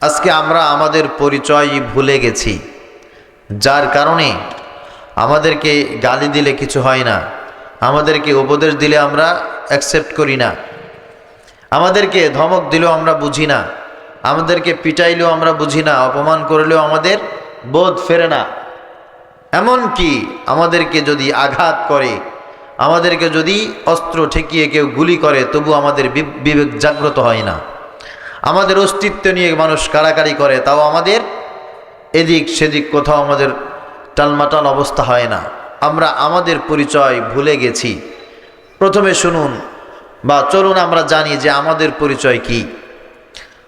আজকে আমরা আমাদের পরিচয় ভুলে গেছি, যার কারণে আমাদেরকে গালি দিলে কিছু হয় না, আমাদেরকে উপদেশ দিলে আমরা অ্যাকসেপ্ট করি না, আমাদেরকে ধমক দিলেও আমরা বুঝি না, আমাদেরকে পিটাইলেও আমরা বুঝি না, অপমান করলেও আমাদের বোধ ফেরে না। এমন কি আমাদেরকে যদি আঘাত করে, আমাদেরকে যদি অস্ত্র ঠেকিয়ে কেউ গুলি করে, তবু আমাদের বিবেক জাগ্রত হয় না। আমাদের অস্তিত্ব নিয়ে মানুষ কাড়াকাড়ি করে, তাও আমাদের এদিক সেদিক কোথাও আমাদের টালমাটাল অবস্থা হয় না। আমরা আমাদের পরিচয় ভুলে গেছি। প্রথমে শুনুন বা চলুন আমরা জানি যে আমাদের পরিচয় কি।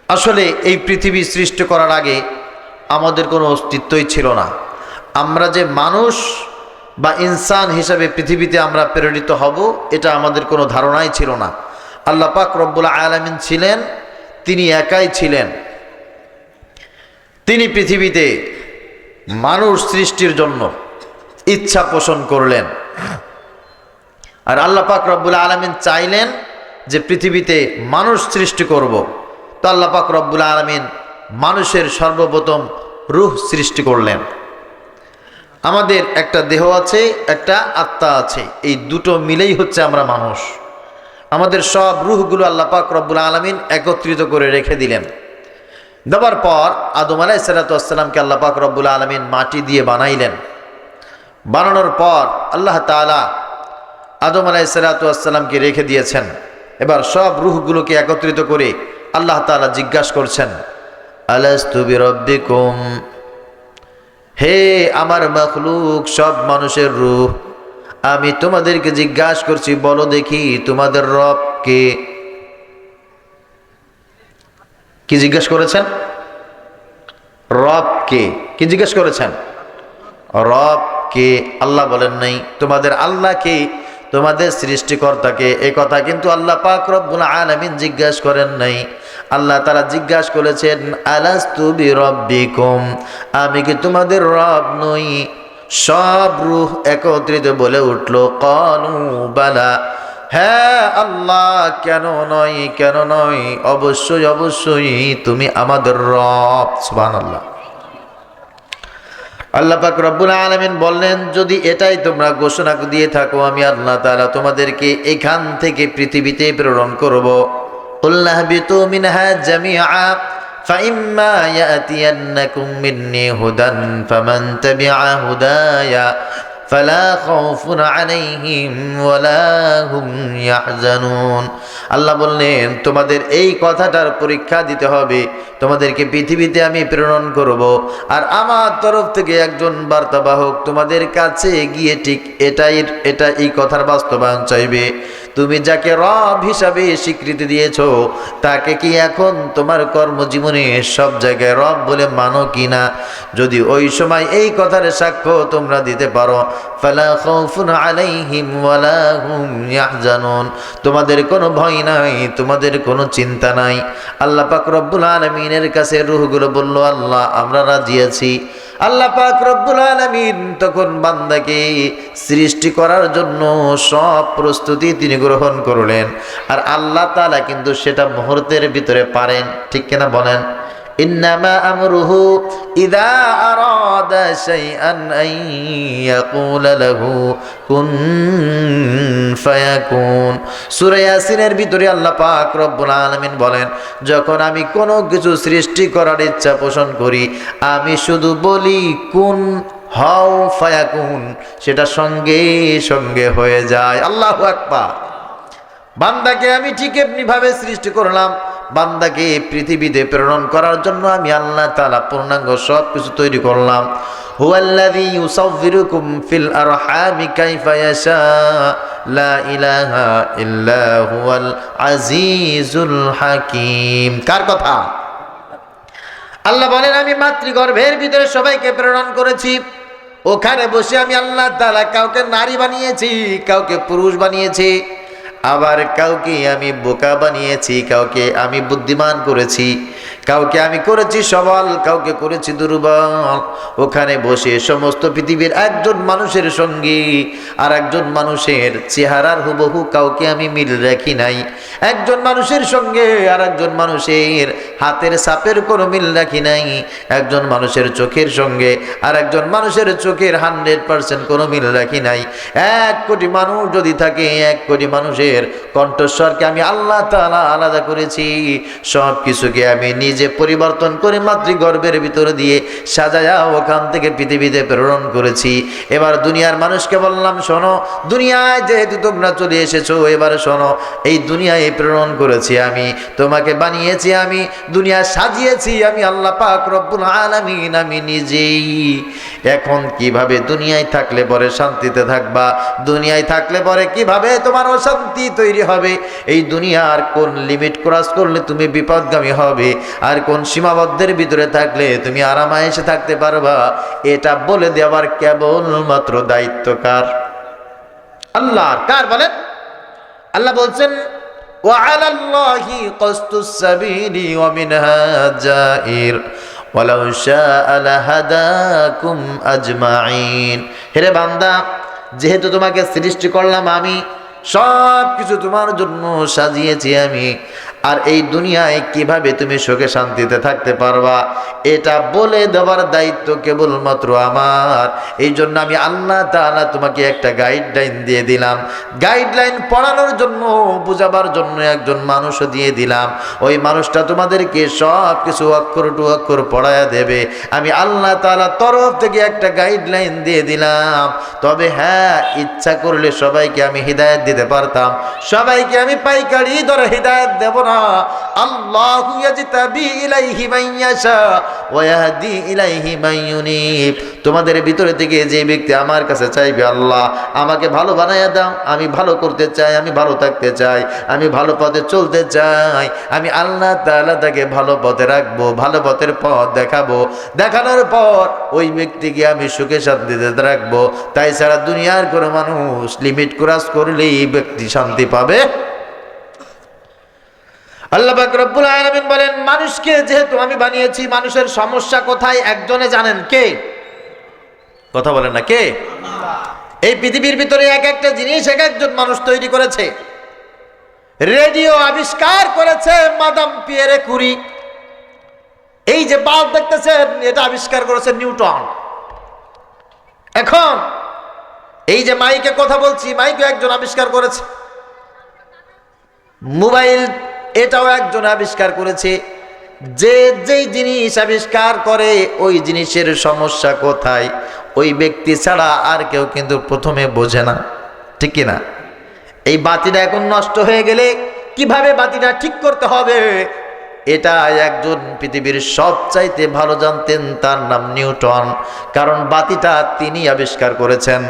আসলে এই পৃথিবী সৃষ্টি করার আগে আমাদের কোনো অস্তিত্বই ছিল না। আমরা যে মানুষ বা ইনসান হিসাবে পৃথিবীতে আমরা প্রেরিত হব, এটা আমাদের কোনো ধারণাই ছিল না। আল্লাহ পাক রব্বুল আলামিন ছিলেন, তিনি একাই ছিলেন। তিনি পৃথিবীতে মানুষ সৃষ্টির জন্য ইচ্ছা পোষণ করলেন। আর আল্লাহ পাক রব্বুল আলামিন চাইলেন যে পৃথিবীতে মানুষ সৃষ্টি করব। তো আল্লাহ পাক রব্বুল আলামিন মানুষের সর্বপ্রথম রূহ সৃষ্টি করলেন। আমাদের একটা দেহ আছে, একটা আত্মা আছে, এই দুটো মিলেই হচ্ছে আমরা মানুষ। আমাদের সব রূহগুলো আল্লাহ পাক রব্বুল আলামিন একত্রিত করে রেখে দিলেন। দেওয়ার পর আদম আলাইহিস সালামকে আল্লাহ পাক রব্বুল আলামিন মাটি দিয়ে বানাইলেন। বানানোর পর আল্লাহ তাআলা আদম আলাইহিস সালামকে রেখে দিয়েছেন। এবার সব রূহগুলোকে একত্রিত করে আল্লাহ তাআলা জিজ্ঞাসা করছেন, আলাস্তু বিরব্বিকুম, হে আমার মাখলুক, সব মানুষের রূহ, আমি তোমাদেরকে জিজ্ঞাসা করছি, বলো দেখি তোমাদের রব কে? কি জিজ্ঞাসা করেছেন? রব কে? কি জিজ্ঞাসা করেছেন? রব কে? আল্লাহ বলেন নাই। তোমাদের আল্লাহ কে, তোমাদের সৃষ্টিকর্তাকে, এ কথা কিন্তু আল্লাহ পাক রব্বুল আলামিন জিজ্ঞাসা করেন নাই। আল্লাহ তাআলা জিজ্ঞাসা করেছেন, আলাস্তু বিরব্বিকুম, আমি কি তোমাদের রব নই? সব রূহ একত্রিত বলে উঠল, ক্বালু বালা, হ্যাঁ আল্লাহ, কেন নয়, কেন নয়, অবশ্যই অবশ্যই তুমি আমাদের রব। সুবহানাল্লাহ। আল্লাহ পাক রব্বুল আলামিন বললেন, যদি এটাই তোমরা ঘোষণা দিয়ে থাকো, আমি আল্লাহ তাআলা তোমাদেরকে এখান থেকে পৃথিবীতে প্রেরণ করব। কুল্লা হাবিতু মিনহা জামিআ ফাইম্মা ইয়াতিয়ান্নাকুম মিন্নী হুদান ফামান তাবিআ হুদায়া ফালা খাউফুন আলাইহিম ওয়ালা হুম ইয়াহজানুন। আল্লাহ বললেন, তোমাদের এই কথাটার পরীক্ষা দিতে হবে। তোমাদেরকে পৃথিবীতে আমি প্রেরণ করব, আর আমার তরফ থেকে একজন বার্তাবাহক তোমাদের কাছে গিয়ে ঠিক এই কথার বাস্তবায়ন চাইবে। তুমি যাকে রব হিসাবে স্বীকৃতি দিয়েছ, তাকে কি এখন তোমার কর্মজীবনে সব জায়গায় রব বলে মানো কিনা? যদি ওই সময় এই কথার সাক্ষ্য তোমরা দিতে পারো, ফালা খাউফুন আলাইহিম ওয়ালা হুম ইয়াহজানুন, তোমাদের কোনো ভয় নাই, তোমাদের কোনো চিন্তা নাই। আল্লাহ পাক রব্বুল আলামিনের কাছে রূহগুলো বলল, আল্লাহ আমরা রাজি আছি। আল্লাহ পাক রব্বুল আলামিন তখন বান্দাকে সৃষ্টি করার জন্য সব প্রস্তুতি তিনি গ্রহণ করলেন। আর আল্লাহ তাআলা কিন্তু সেটা মুহূর্তের ভিতরে পারেন, ঠিক কিনা বলেন? ইন্নামা আমরুহু ইযা আরাদা শাইআন আন ইয়াকুলা লাহু কুন ফায়াকুন। সূরা ইয়াসিনের ভিতরে আল্লাহ পাক রব্বুল আলামিন বলেন, যখন আমি কোনো কিছু সৃষ্টি করার ইচ্ছা পোষণ করি, আমি শুধু বলি কুন হও ফায়াকুন, সেটা সঙ্গে সঙ্গে হয়ে যায়। আল্লাহু আকবার। বান্দাকে আমি ঠিক এমনিভাবে সৃষ্টি করলাম, বান্দাকে পৃথিবীতে প্রেরণ করার জন্য আমি আল্লাহ তাআলা পূর্ণাঙ্গ সব কিছু তৈরি করলাম। হুয়াল্লাযী ইউসাউযিরুকুম ফিল আরহামি কাইফা ইয়াশা লা ইলাহা ইল্লা হুয়াল আজিজুল হাকীম। কার কথা? আল্লাহ বলেন, আমি মাতৃগর্ভের ভিতরে সবাইকে প্রেরণ করেছি। ওখানে বসে আমি আল্লাহ তাআলা কাউকে নারী বানিয়েছি, কাউকে পুরুষ বানিয়েছি, আবার কাউকে আমি বোকা বানিয়েছি, কাউকে আমি বুদ্ধিমান করেছি, কাউকে আমি করেছি সবল, কাউকে করেছি দুর্বল। ওখানে বসে সমস্ত পৃথিবীর একজন মানুষের সঙ্গে আর একজন মানুষের চেহারার হুবহু কাউকে আমি মিল রাখি নাই। একজন মানুষের সঙ্গে আর একজন মানুষের হাতের ছাপের কোনো মিল রাখি নাই। একজন মানুষের চোখের সঙ্গে আর একজন মানুষের চোখের 100% কোনো মিল রাখি নাই। 1 কোটি মানুষ যদি থাকে, 1 কোটি মানুষের কণ্ঠস্বরকে আমি আল্লাহ তাআলা আলাদা করেছি। সব কিছুকে আমি নিজে পরিবর্তন করে মাতৃগর্ভের ভিতরে দিয়ে সাজায়া ওখান থেকে পৃথিবীতে প্রেরণ করেছি। এবার দুনিয়ার মানুষকে বললাম, শোনো, দুনিয়ায় যেহেতু তোমরা চলে এসেছো, এবার শোনো, এই দুনিয়ায় প্রেরণ করেছি আমি, তোমাকে বানিয়েছি আমি, দুনিয়া সাজিয়েছি আমি আল্লাহ পাক রব্বুল আলামিন, আমি নিজেই। এখন কিভাবে দুনিয়ায় থাকলে পরে শান্তিতে থাকবা, দুনিয়ায় থাকলে পরে কিভাবে তোমার অশান্তি তৈরি হবে, এই দুনিয়ার কোন লিমিট ক্রস করলে তুমি বিপদগামী হবে, আর কোন সীমাবদ্ধের ভিতরে থাকলে তুমি আরামায়েশে থাকতে পারবা, এটা বলে দেওয়ার কেবলমাত্র দায়িত্ব কার? আল্লাহর। কার বলেন? আল্লাহ বলছেন, وعلى الله قصد السبيل ومنها جائر ولو شاء لهداكم أجمعين। হেরে বান্দা, যেহেতু তোমাকে সৃষ্টি করলাম আমি, সব কিছু তোমার জন্য সাজিয়েছি আমি, আর এই দুনিয়ায় কিভাবে তুমি সুখে শান্তিতে থাকতে পারবা এটা বলে দেওয়ার দায়িত্ব কেবলমাত্র আমার। এই জন্য আমি আল্লাহ তাআলা তোমাকে একটা গাইডলাইন দিয়ে দিলাম। গাইডলাইন পড়ানোর জন্য, বোঝাবার জন্য একজন মানুষও দিয়ে দিলাম। ওই মানুষটা তোমাদেরকে সব কিছু অক্ষর টু অক্ষর পড়ায়া দেবে। আমি আল্লাহ তাআলা তরফ থেকে একটা গাইডলাইন দিয়ে দিলাম। তবে হ্যাঁ, ইচ্ছা করলে সবাইকে আমি হিদায়াত দিতে পারতাম, সবাইকে আমি পাইকারি দরে হিদায়াত দেব না। আল্লাহু ইয়াজতাবি ইলাইহি মান ইয়াশা ওয়া ইয়াহদি ইলাইহি মান ইউনিব। তোমাদের ভিতরে থেকে যে ব্যক্তি আমার কাছে চাইবে, আল্লাহ আমাকে ভালো বানায়া দাও, আমি ভালো করতে চাই, আমি ভালো থাকতে চাই, আমি ভালো পথে চলতে চাই, আমি আল্লাহ তাআলা তাকে ভালো পথে রাখবো, ভালো পথের পথ দেখাবো। দেখানোর পর ওই ব্যক্তিকে আমি সুখে শান্তিতে রাখবো। তাই ছাড়া দুনিয়ার কোনো মানুষ লিমিট ক্রস করলেই ব্যক্তি শান্তি পাবে। আল্লাহ পাক রব্বুল আলামিন বলেন, মানুষকে যেহেতু আমি বানিয়েছি, মানুষের সমস্যা কোথায় একজনে জানেন। কে? কথা বলেন না, কে? এই পৃথিবীর ভিতরে এক একটা জিনিস এক একজন মানুষ তৈরি করেছে। রেডিও আবিষ্কার করেছে মাদাম পিয়েরে কুরি। এই যে বাল্ব দেখতেছেন, এটা আবিষ্কার করেছে নিউটন। এখন এই যে মাইকে কথা বলছি, মাইকে একজন আবিষ্কার করেছে। মোবাইল, এটাও একজন আবিষ্কার করেছে। যে যেই জিনিস আবিষ্কার করে ওই জিনিসের সমস্যা কোথায়, ওই ব্যক্তি ছাড়া আর কেউ কিন্তু প্রথমে বোঝে না, ঠিক কিনা? এই বাতিটা এখন নষ্ট হয়ে গেলে কিভাবে বাতিটা ঠিক করতে হবে, এটা একজন পৃথিবীর সবচাইতে ভালো জানতেন, তার নাম নিউটন। কারণ বাতিটা তিনি আবিষ্কার করেছেন।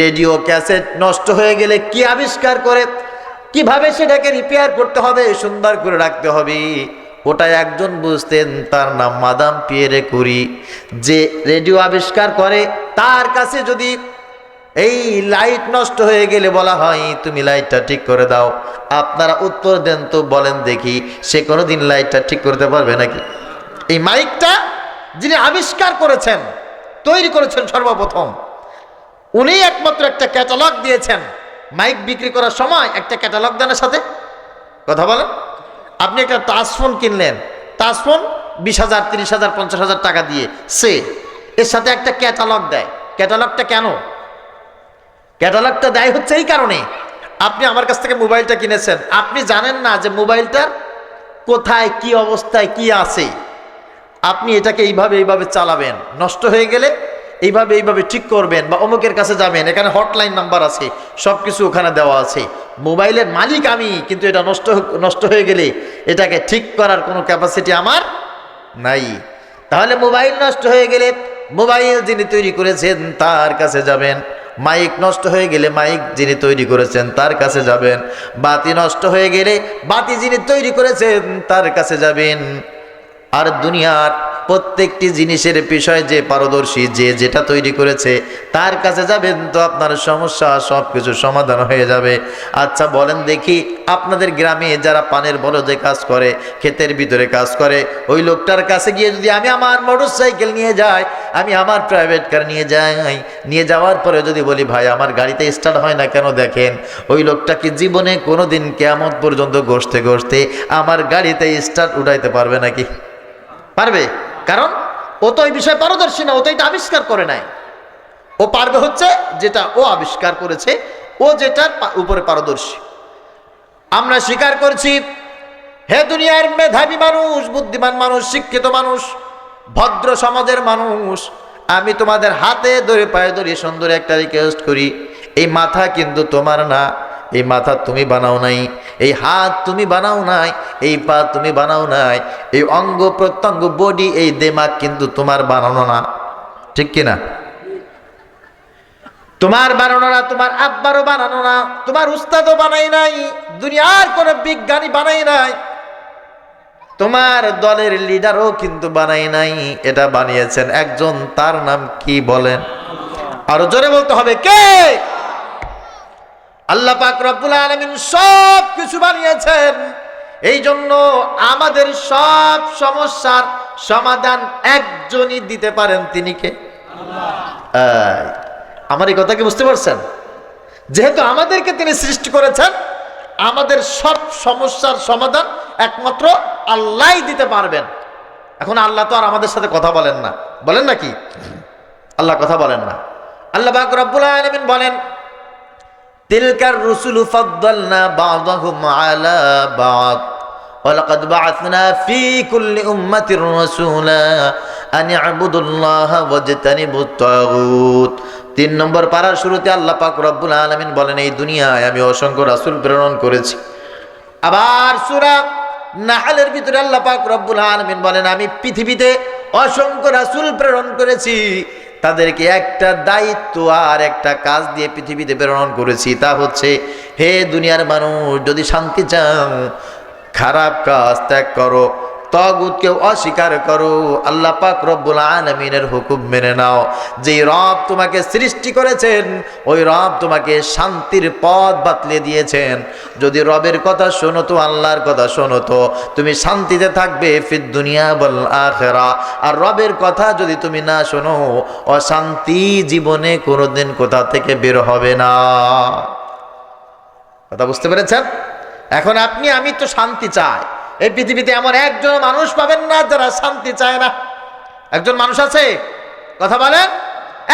রেডিও ক্যাসেট নষ্ট হয়ে গেলে কি আবিষ্কার করে, কিভাবে সেটাকে রিপেয়ার করতে হবে, সুন্দর করে রাখতে হবে, ওটা একজন বুঝতেন, তার নাম মাদাম পিয়েরে কুরি। যে রেডিও আবিষ্কার করে, তার কাছে যদি এই লাইট নষ্ট হয়ে গেলে বলা হয় তুমি লাইটটা ঠিক করে দাও, আপনারা উত্তর দেন তো, বলেন দেখি সে কোনোদিন লাইটটা ঠিক করতে পারবে নাকি? এই মাইকটা যিনি আবিষ্কার করেছেন, তৈরি করেছেন সর্বপ্রথম, উনি একমাত্র একটা ক্যাটালগ দিয়েছেন। মাইক বিক্রি করার সময় একটা ক্যাটালগ দেন সাথে। কথা বলেন, আপনি একটা টাচফোন কিনলেন, টাচফোন 20,000, 30,000, 50,000 টাকা দিয়ে, সে এর সাথে একটা ক্যাটালগ দেয়। ক্যাটালগটা কেন? ক্যাটালগটা দেয় হচ্ছে এই কারণে, আপনি আমার কাছ থেকে মোবাইলটা কিনেছেন, আপনি জানেন না যে মোবাইলটার কোথায় কি অবস্থায় কি আছে। আপনি এটাকে এইভাবে চালাবেন, নষ্ট হয়ে গেলে এইভাবে ঠিক করবেন, বা অমুকের কাছে যাবেন, এখানে হটলাইন নাম্বার আছে, সব কিছু ওখানে দেওয়া আছে। মোবাইলের মালিক আমি, কিন্তু এটা নষ্ট হয়ে গেলে এটাকে ঠিক করার কোনো ক্যাপাসিটি আমার নাই। তাহলে মোবাইল নষ্ট হয়ে গেলে মোবাইল যিনি তৈরি করেছেন তার কাছে যাবেন, মাইক নষ্ট হয়ে গেলে মাইক যিনি তৈরি করেছেন তার কাছে যাবেন, বাতি নষ্ট হয়ে গেলে বাতি যিনি তৈরি করেছেন তার কাছে যাবেন। আর দুনিয়ার প্রত্যেকটি জিনিসের বিষয়ে যে পারদর্শী, যে যেটা তৈরি করেছে তার কাছে যাবেন তো আপনার সমস্যা সব কিছু সমাধান হয়ে যাবে। আচ্ছা বলেন দেখি, আপনাদের গ্রামে যারা পানের বলদে কাজ করে, ক্ষেতের ভিতরে কাজ করে, ওই লোকটার কাছে গিয়ে যদি আমি আমার মোটরসাইকেল নিয়ে যাই, আমি আমার প্রাইভেট কার নিয়ে যাই, নিয়ে যাওয়ার পরে যদি বলি ভাই আমার গাড়িতে স্টার্ট হয় না কেন, দেখেন ওই লোকটাকে জীবনে কোনোদিন কিয়ামত পর্যন্ত ঘষতে ঘষতে আমার গাড়িতে স্টার্ট উঠাইতে পারবে নাকি? পারবে? কারণ ও তো এই বিষয়ে পারদর্শী না, ও তো এটা আবিষ্কার করে নাই। ও পারবে হচ্ছে যেটা ও আবিষ্কার করেছে, ও যেটার উপরে পারদর্শী। আমরা স্বীকার করছি, হে দুনিয়ার মেধাবী মানুষ, বুদ্ধিমান মানুষ, শিক্ষিত মানুষ, ভদ্র সমাজের মানুষ, আমি তোমাদের হাতে ধরে পায়ে ধরে সুন্দর একটা রিকোয়েস্ট করি, এই মাথা কিন্তু তোমার না, এই মাথা তুমি বানাও নাই, এই হাত তুমি বানাও নাই, এই পা তুমি বানাও নাই, এই অঙ্গ প্রত্যঙ্গ বডি, এই দিমাগ কিন্তু তোমার বানানো না, ঠিক কিনা? তোমার বানানো না, তোমার আব্বারও বানানো না, তোমার উস্তাদও বানাই নাই, দুনিয়ার কোন বিজ্ঞানী বানাই নাই, তোমার দলের লিডারও কিন্তু বানাই নাই। এটা বানিয়েছেন একজন, তার নাম কি বলেন? আরো জোরে বলতে হবে, কে? আল্লাহ পাক রব্বুল আলামিন সব কিছু বানিয়েছেন। এই জন্য আমাদের সব সমস্যার সমাধান একজনই দিতে পারেন, তিনি কে? আল্লাহ। আমার এই কথা কি বুঝতে পারছেন? যেহেতু আমাদেরকে তিনি সৃষ্টি করেছেন, আমাদের সব সমস্যার সমাধান একমাত্র আল্লাহই দিতে পারবেন। এখন আল্লাহ তো আর আমাদের সাথে কথা বলেন না, বলেন নাকি? আল্লাহ কথা বলেন না। আল্লাহ পাক রব্বুল আলামিন বলেন, তিলকার রুসুলু ফাদ্দালনা বা'দাহুম আলা বা'দ ওয়া লাকাদ বা'আথনা ফী কুল্লি উম্মাতির রাসূলা আন ই'বুদুল্লাহা ওয়াজতানিবুত তাগুত। 3 নম্বর পারার শুরুতে আল্লাহ পাক রব্বুল আলামিন বলেন, এই দুনিয়ায় আমি অসংখ্য রাসূল প্রেরণ করেছি। আবার সূরা নাহলের ভিতরে আল্লাহ পাক রব্বুল আলামিন বলেন, আমি পৃথিবীতে অসংখ্য রাসূল প্রেরণ করেছি, তাদেরকে একটা দায়িত্ব আর একটা কাজ দিয়ে পৃথিবীতে প্রেরণ করেছি, তা হচ্ছে, হে দুনিয়ার মানুষ, যদি শান্তি চাও খারাপ কাজ ত্যাগ করো, তাগুতকে অস্বীকার করো, আল্লাহ পাক রব্বুল আলামিনের হুকুম মেনে নাও। যেই রব তোমাকে সৃষ্টি করেছেন, ওই রব তোমাকে শান্তির পথ বাতলে দিয়েছেন। যদি রবের কথা শোনো তো, আল্লাহর কথা শোনো তো, তুমি শান্তিতে থাকবে ফিদ দুনিয়া ওয়াল আখিরা। আর রবের কথা যদি তুমি না শোনো, অশান্তি জীবনে কোনোদিন কোথা থেকে বের হবে না। কথা বুঝতে পেরেছেন? এখন আপনি আমি তো শান্তি চাই। এই পৃথিবীতে এমন একজন মানুষ পাবেন না যারা শান্তি চায় না। একজন মানুষ আছে? কথা বলেন।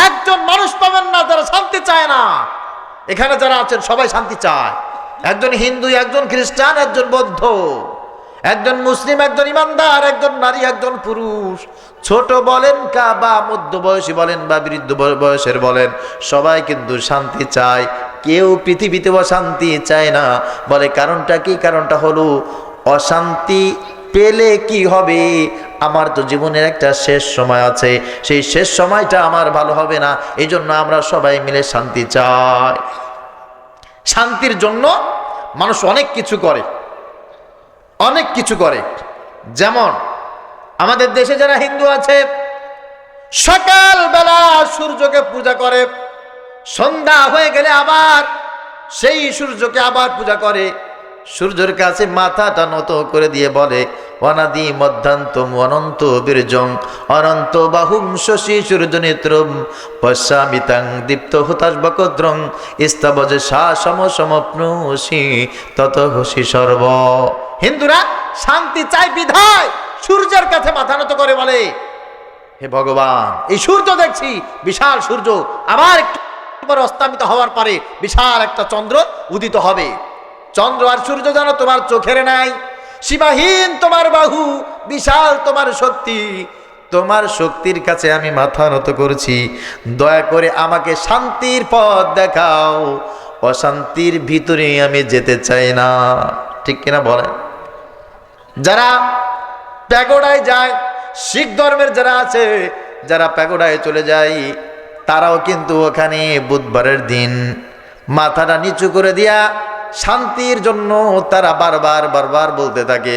একজন মানুষ পাবেন না যারা শান্তি চায় না। এখানে যারা আছেন সবাই শান্তি চায়। একজন হিন্দু, একজন খ্রিস্টান, একজন বৌদ্ধ, একজন মুসলিম, একজন ইমানদার, একজন নারী, একজন পুরুষ, ছোট বলেন বা মধ্যবয়সী বলেন বা বৃদ্ধ বয়সের বলেন, সবাই কিন্তু শান্তি চায়। কেউ পৃথিবীতে অশান্তি চায় না। বলে কারণটা কি? কারণটা হলো, অশান্তি পেলে কি হবে? আমার তো জীবনের একটা শেষ সময় আছে, সেই শেষ সময়টা আমার ভালো হবে না। এই জন্য আমরা সবাই মিলে শান্তি চাই। শান্তির জন্য মানুষ অনেক কিছু করে, অনেক কিছু করে। যেমন আমাদের দেশে যারা হিন্দু আছে, সকালবেলা সূর্যকে পূজা করে, সন্ধ্যা হয়ে গেলে আবার সেই সূর্যকে আবার পূজা করে, সূর্যের কাছে মাথাটা নত করে দিয়ে বলে, অনাদি মধ্যান্তম অনন্ত বীর্যং অনন্ত বাহুম শশী সূর্য নেত্রম পশ্যামিতাং দীপ্ত হুতাশ বকদ্রং ইস্তাবজে সা সম সমপ্নুষি তত হসি সর্ব। হিন্দুরা শান্তি চায় বিধায় সূর্যের কাছে মাথা নত করে বলে, হে ভগবান, এই সূর্য দেখছি বিশাল সূর্য, আবার একটু অস্তামিত হওয়ার পরে বিশাল একটা চন্দ্র উদিত হবে। চন্দ্র আর সূর্য যেন তোমার চোখের নাই, সীমাহীন তোমার বাহু, বিশাল তোমার শক্তি, তোমার শক্তির কাছে আমি মাথা নত করেছি, দয়া করে আমাকে শান্তির পথ দেখাও, অশান্তির ভিতরে আমি যেতে চাই না। ঠিক কিনা বলেন? যারা প্যাগোডায় যায়, শিখ ধর্মের যারা আছে, যারা প্যাগোডায় চলে যায়, তারাও কিন্তু ওখানে বুধবারের দিন মাথাটা নিচু করে দিয়া শান্তির জন্য তারা বারবার বলতে থাকে,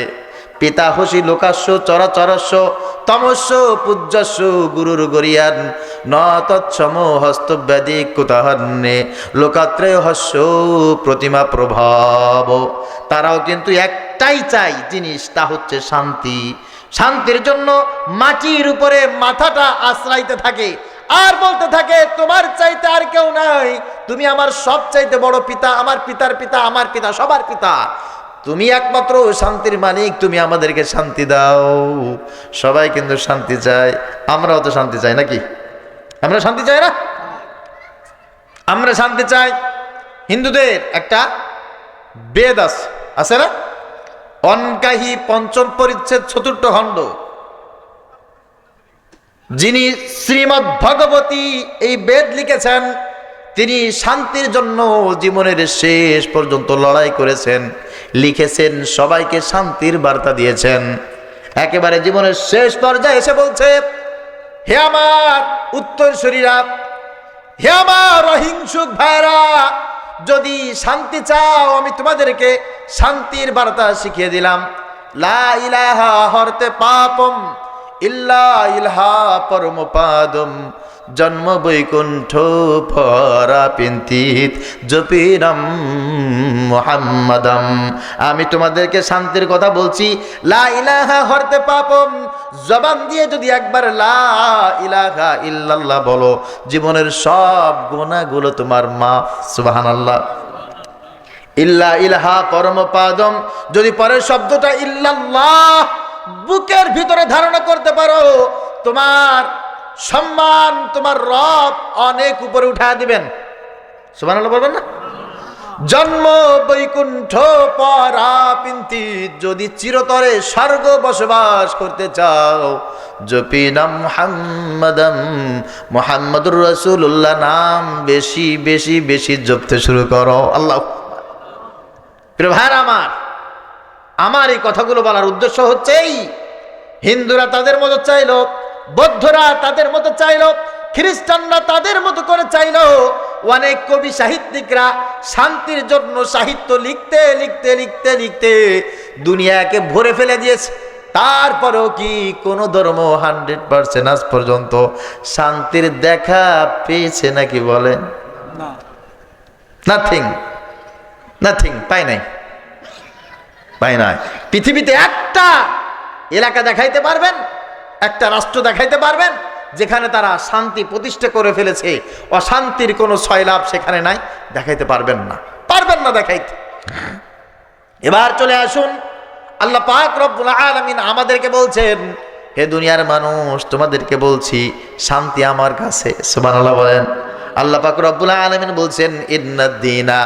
পিতা হসি লোকাস্য চরাচরস্য তমস্য পূজ্যস্য গুরুর গরিয়ান ন তৎসম হস্তব্যাধি কুতাহন্যে লোকাত্রয় হস্য প্রতিমা প্রভাব। তারাও কিন্তু একটাই চাই জিনিস, তা হচ্ছে শান্তি। শান্তির জন্য মাটির উপরে মাথাটা আশ্রাইতে থাকে আর বলতে থাকে তোমার চাইতে আর কেউ নাই, তুমি আমার সব চাইতে বড় পিতা, আমার পিতার পিতা, আমার পিতা, সবার পিতা, তুমি একমাত্র শান্তির মালিক, তুমি আমাদেরকে শান্তি দাও। সবাই কিন্তু শান্তি চায়, আমরাও তো শান্তি চাই নাকি? আমরা শান্তি চাই না? আমরা শান্তি চাই। হিন্দুদের একটা বেদ আছে না, অনকাহি পঞ্চম পরিচ্ছেদ চতুর্থ খণ্ড, যিনি শ্রীমদ্ ভগবতী এই বেদ লিখেছেন, তিনি শান্তির জন্য জীবনের শেষ পর্যন্ত লড়াই করেছেন, লিখেছেন, সবাইকে শান্তির বার্তা দিয়েছেন। একেবারে জীবনের শেষ পর্যায়ে এসে বলছে, হে আমার উত্তরসূরিরা, হে আমার অহিংসুক ভাইরা, যদি শান্তি চাও আমি তোমাদেরকে শান্তির বার্তা শিখিয়ে দিলাম। লা ইলাহা হরতে পাপম ইল্লা ইলহা পরমপাদম জন্ম বৈকুণ্ঠ পরাপিন্তিত জপিরাম মুহাম্মাদাম। আমি তোমাদেরকে শান্তির কথা বলছি। লা ইলাহা হরতে পাপম, জবান দিয়ে যদি একবার লা ইলাহা ইল্লাল্লাহ বলো, জীবনের সব গুনাহগুলো তোমার মাফ। সুবহানাল্লাহ। ইল্লা ইলাহা পরমপাদম, যদি পরের শব্দটা ইল্লাল্লাহ বুকের ভিতরে ধারণা করতে পারো, তোমার সম্মান তোমার রব অনেক উপরে উঠা দিবেন। সুবহানাল্লাহ বলবেন না? জন্ম বৈকুণ্ঠ পরাপিন্তি, যদি চিরতরে স্বর্গ বসবাস করতে চাও, জপি নাম মুহাম্মাদাম, মুহাম্মাদুর রাসূলুল্লাহ নাম বেশি বেশি বেশি জপতে শুরু করো। আল্লাহ। প্রিয় ভাইরা আমার এই কথাগুলো বলার উদ্দেশ্য হচ্ছে, হিন্দুরা তাদের মতো চাইলো, বৌদ্ধরা তাদের মতো চাইলো, খ্রিস্টানরা তাদের মতো করে চাইলো, অনেক কবি সাহিত্যিকরা শান্তির জন্য সাহিত্য লিখতে লিখতে লিখতে লিখতে দুনিয়াকে ভরে ফেলে দিয়েছে। তারপরেও কি কোনো ধর্ম 100% আজ পর্যন্ত শান্তির দেখা পেয়েছে নাকি বলেন? নাথিং, নাথিং, পাই নাই। পৃথিবীতে একটা এলাকা দেখাইতে পারবেন, একটা রাষ্ট্র দেখাইতে পারবেন যেখানে তারা শান্তি প্রতিষ্ঠা করে ফেলেছে, অশান্তির কোনো সয়লাভ সেখানে নাই? দেখাইতে পারবেন না, পারবেন না দেখাইতে। এবার চলে আসুন, আল্লাহ পাক রব্বুল আলামিন আমাদেরকে বলছেন, হে দুনিয়ার মানুষ, তোমাদেরকে বলছি শান্তি আমার কাছে। সুবহানাল্লাহ বলেন। আল্লাহ পাক রব্বুল আলামিন বলছেন, ইন্নাদ-দীনা